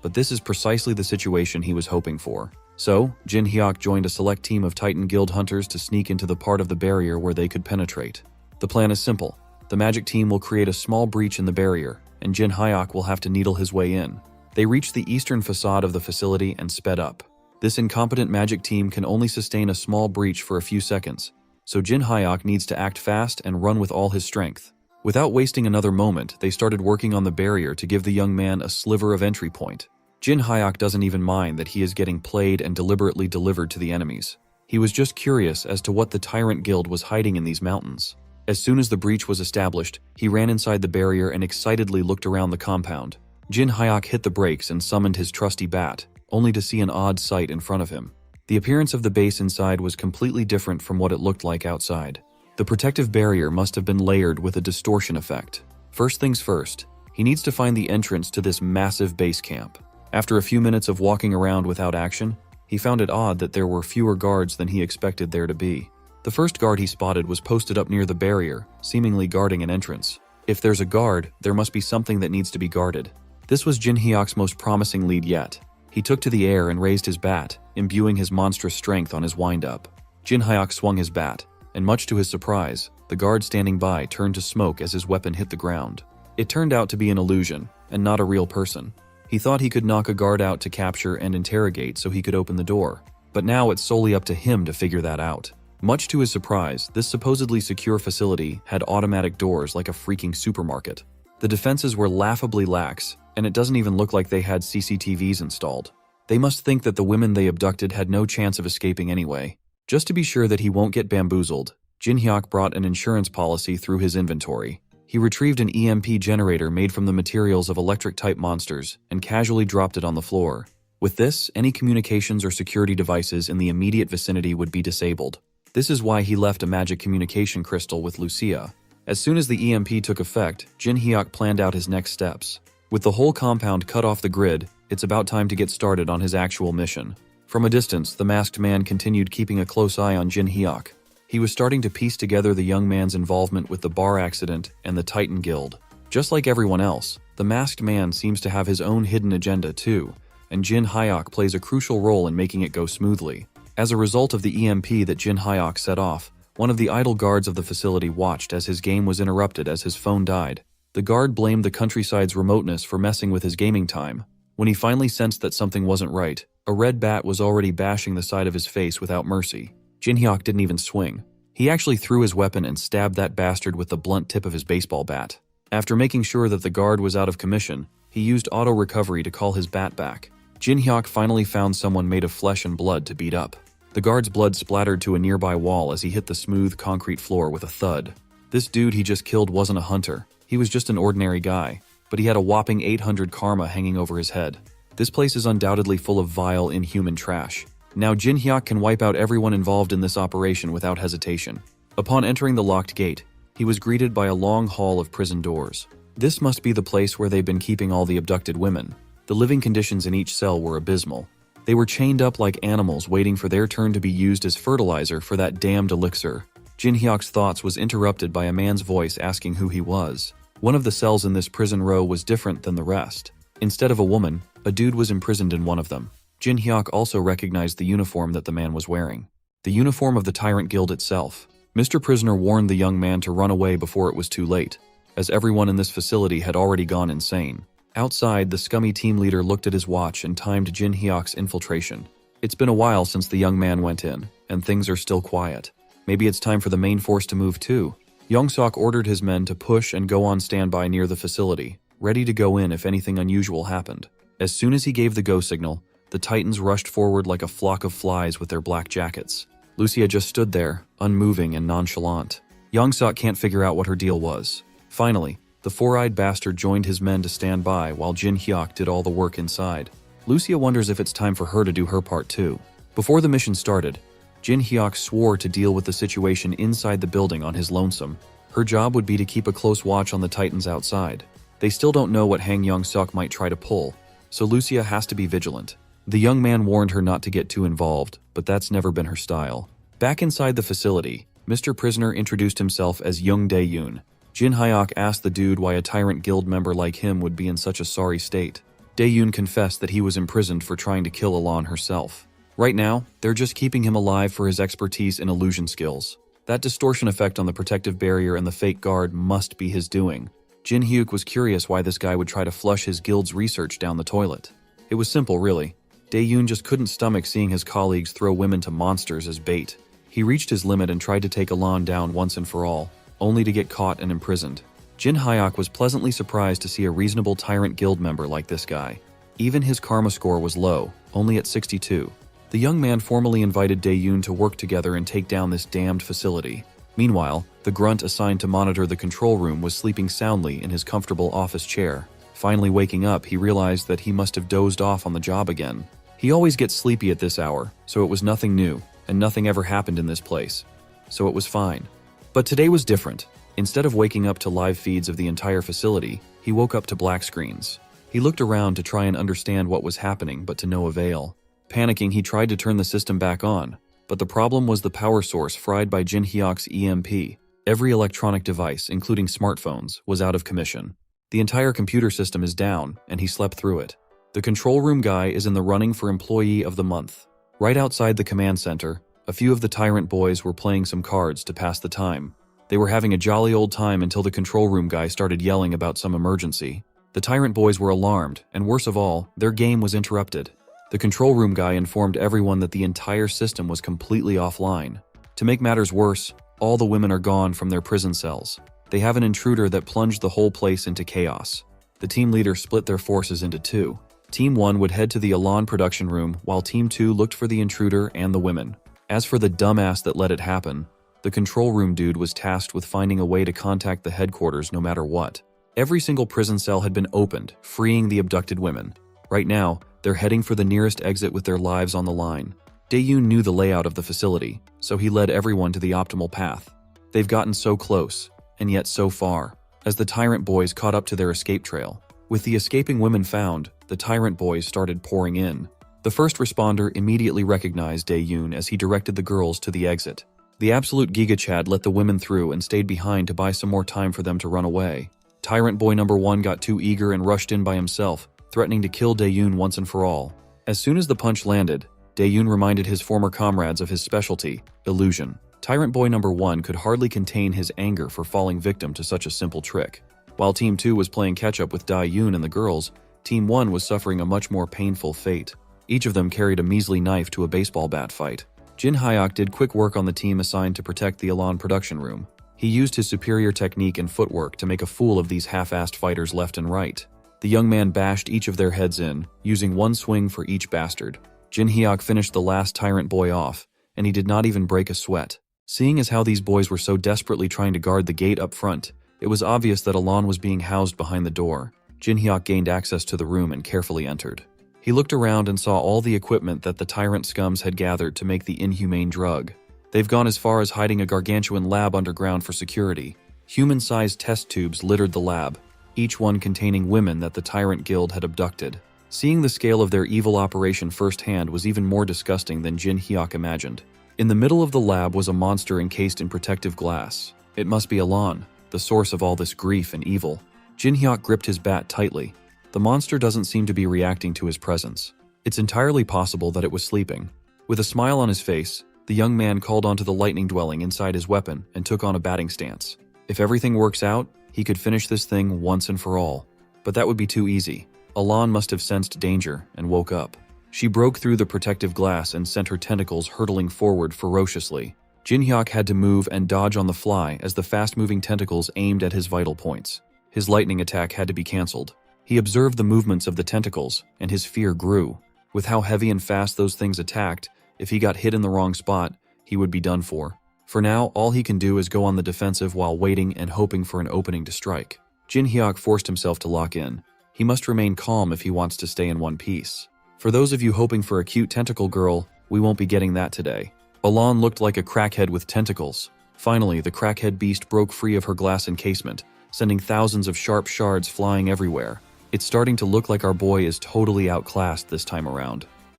but this is precisely the situation he was hoping for. So, Jin Hyuk joined a select team of Titan Guild hunters to sneak into the part of the barrier where they could penetrate. The plan is simple. The magic team will create a small breach in the barrier, and Jin Hyuk will have to needle his way in. They reached the eastern facade of the facility and sped up. This incompetent magic team can only sustain a small breach for a few seconds, so Jin Hyuk needs to act fast and run with all his strength. Without wasting another moment, they started working on the barrier to give the young man a sliver of entry point. Jin Hyuk doesn't even mind that he is getting played and deliberately delivered to the enemies. He was just curious as to what the Tyrant Guild was hiding in these mountains. As soon as the breach was established, he ran inside the barrier and excitedly looked around the compound. Jin Hyuk hit the brakes and summoned his trusty bat, only to see an odd sight in front of him. The appearance of the base inside was completely different from what it looked like outside. The protective barrier must have been layered with a distortion effect. First things first, he needs to find the entrance to this massive base camp. After a few minutes of walking around without action, he found it odd that there were fewer guards than he expected there to be. The first guard he spotted was posted up near the barrier, seemingly guarding an entrance. If there's a guard, there must be something that needs to be guarded. This was Jin Hyuk's most promising lead yet. He took to the air and raised his bat, imbuing his monstrous strength on his wind-up. Jin Hyuk swung his bat, and much to his surprise, the guard standing by turned to smoke as his weapon hit the ground. It turned out to be an illusion, and not a real person. He thought he could knock a guard out to capture and interrogate so he could open the door, but now it's solely up to him to figure that out. Much to his surprise, this supposedly secure facility had automatic doors like a freaking supermarket. The defenses were laughably lax, and it doesn't even look like they had CCTVs installed. They must think that the women they abducted had no chance of escaping anyway. Just to be sure that he won't get bamboozled, Jin Hyuk brought an insurance policy through his inventory. He retrieved an EMP generator made from the materials of electric-type monsters and casually dropped it on the floor. With this, any communications or security devices in the immediate vicinity would be disabled. This is why he left a magic communication crystal with Lucia. As soon as the EMP took effect, Jin Hyuk planned out his next steps. With the whole compound cut off the grid, it's about time to get started on his actual mission. From a distance, the masked man continued keeping a close eye on Jin Hyuk. He was starting to piece together the young man's involvement with the bar accident and the Titan Guild. Just like everyone else, the masked man seems to have his own hidden agenda too, and Jin Hyuk plays a crucial role in making it go smoothly. As a result of the EMP that Jin Hyuk set off, one of the idle guards of the facility watched as his game was interrupted as his phone died. The guard blamed the countryside's remoteness for messing with his gaming time. When he finally sensed that something wasn't right, a red bat was already bashing the side of his face without mercy. Jin Hyuk didn't even swing. He actually threw his weapon and stabbed that bastard with the blunt tip of his baseball bat. After making sure that the guard was out of commission, he used auto-recovery to call his bat back. Jin Hyuk finally found someone made of flesh and blood to beat up. The guard's blood splattered to a nearby wall as he hit the smooth concrete floor with a thud. This dude he just killed wasn't a hunter. He was just an ordinary guy, but he had a whopping 800 karma hanging over his head. This place is undoubtedly full of vile, inhuman trash. Now Jin Hyuk can wipe out everyone involved in this operation without hesitation. Upon entering the locked gate, he was greeted by a long hall of prison doors. This must be the place where they've been keeping all the abducted women. The living conditions in each cell were abysmal. They were chained up like animals waiting for their turn to be used as fertilizer for that damned elixir. Jin Hyuk's thoughts was interrupted by a man's voice asking who he was. One of the cells in this prison row was different than the rest. Instead of a woman, a dude was imprisoned in one of them. Jin Hyuk also recognized the uniform that the man was wearing. The uniform of the Tyrant Guild itself. Mr. Prisoner warned the young man to run away before it was too late, as everyone in this facility had already gone insane. Outside, the scummy team leader looked at his watch and timed Jin Hyuk's infiltration. It's been a while since the young man went in, and things are still quiet. Maybe it's time for the main force to move too. Young Sok ordered his men to push and go on standby near the facility. ready to go in if anything unusual happened. As soon as he gave the go signal, the Titans rushed forward like a flock of flies with their black jackets. Lucia just stood there, unmoving and nonchalant. Yongsuk can't figure out what her deal was. Finally, the four-eyed bastard joined his men to stand by while Jin Hyuk did all the work inside. Lucia wonders if it's time for her to do her part too. Before the mission started, Jin Hyuk swore to deal with the situation inside the building on his lonesome. Her job would be to keep a close watch on the Titans outside. They still don't know what Han Young-suk might try to pull, so Lucia has to be vigilant. The young man warned her not to get too involved, but that's never been her style. Back inside the facility, Mr. Prisoner introduced himself as Young Dae-yoon. Jin Hyuk asked the dude why a tyrant guild member like him would be in such a sorry state. Dae-yoon confessed that he was imprisoned for trying to kill Elan herself. Right now, they're just keeping him alive for his expertise in illusion skills. That distortion effect on the protective barrier and the fake guard must be his doing. Jin Hyuk was curious why this guy would try to flush his guild's research down the toilet. It was simple, really. Dae-yoon just couldn't stomach seeing his colleagues throw women to monsters as bait. He reached his limit and tried to take Elan down once and for all, only to get caught and imprisoned. Jin Hyuk was pleasantly surprised to see a reasonable tyrant guild member like this guy. Even his karma score was low, only at 62. The young man formally invited Dae-yoon to work together and take down this damned facility. Meanwhile, the grunt assigned to monitor the control room was sleeping soundly in his comfortable office chair. Finally waking up, he realized that he must have dozed off on the job again. He always gets sleepy at this hour, so it was nothing new, and nothing ever happened in this place. So it was fine. But today was different. Instead of waking up to live feeds of the entire facility, he woke up to black screens. He looked around to try and understand what was happening, but to no avail. Panicking, he tried to turn the system back on, but the problem was the power source fried by Jin Hyuk's EMP. Every electronic device, including smartphones, was out of commission. The entire computer system is down, and he slept through it. The control room guy is in the running for Employee of the Month. Right outside the command center, a few of the tyrant boys were playing some cards to pass the time. They were having a jolly old time until the control room guy started yelling about some emergency. The tyrant boys were alarmed, and worse of all, their game was interrupted. The control room guy informed everyone that the entire system was completely offline. To make matters worse, all the women are gone from their prison cells. They have an intruder that plunged the whole place into chaos. The team leader split their forces into two. Team 1 would head to the Elan production room, while Team 2 looked for the intruder and the women. As for the dumbass that let it happen, the control room dude was tasked with finding a way to contact the headquarters no matter what. Every single prison cell had been opened, freeing the abducted women. Right now, they're heading for the nearest exit with their lives on the line. Dae-yoon knew the layout of the facility, so he led everyone to the optimal path. They've gotten so close, and yet so far, as the tyrant boys caught up to their escape trail. With the escaping women found, the tyrant boys started pouring in. The first responder immediately recognized Dae-yoon as he directed the girls to the exit. The absolute Giga Chad let the women through and stayed behind to buy some more time for them to run away. Tyrant boy number 1 got too eager and rushed in by himself, threatening to kill Dae-yoon once and for all. As soon as the punch landed, Dae-yoon reminded his former comrades of his specialty, illusion. Tyrant boy number 1 could hardly contain his anger for falling victim to such a simple trick. While Team 2 was playing catch-up with Dae-yoon and the girls, Team 1 was suffering a much more painful fate. Each of them carried a measly knife to a baseball bat fight. Jin Hyuk did quick work on the team assigned to protect the Elan production room. He used his superior technique and footwork to make a fool of these half-assed fighters left and right. The young man bashed each of their heads in, using one swing for each bastard. Jin Hyuk finished the last tyrant boy off, and he did not even break a sweat. Seeing as how these boys were so desperately trying to guard the gate up front, it was obvious that Elan was being housed behind the door. Jin Hyuk gained access to the room and carefully entered. He looked around and saw all the equipment that the tyrant scums had gathered to make the inhumane drug. They've gone as far as hiding a gargantuan lab underground for security. Human-sized test tubes littered the lab, each one containing women that the tyrant guild had abducted. Seeing the scale of their evil operation firsthand was even more disgusting than Jin Hyuk imagined. In the middle of the lab was a monster encased in protective glass. It must be Elan, the source of all this grief and evil. Jin Hyuk gripped his bat tightly. The monster doesn't seem to be reacting to his presence. It's entirely possible that it was sleeping. With a smile on his face, the young man called onto the lightning dwelling inside his weapon and took on a batting stance. If everything works out, he could finish this thing once and for all. But that would be too easy. Elan must have sensed danger and woke up. She broke through the protective glass and sent her tentacles hurtling forward ferociously. Jin Hyuk had to move and dodge on the fly as the fast-moving tentacles aimed at his vital points. His lightning attack had to be cancelled. He observed the movements of the tentacles, and his fear grew. With how heavy and fast those things attacked, if he got hit in the wrong spot, he would be done for. For now, all he can do is go on the defensive while waiting and hoping for an opening to strike. Jin Hyuk forced himself to lock in. He must remain calm if he wants to stay in one piece. For those of you hoping for a cute tentacle girl, we won't be getting that today. Balan looked like a crackhead with tentacles. Finally, the crackhead beast broke free of her glass encasement, sending thousands of sharp shards flying everywhere. It's starting to look like our boy is totally outclassed this time around.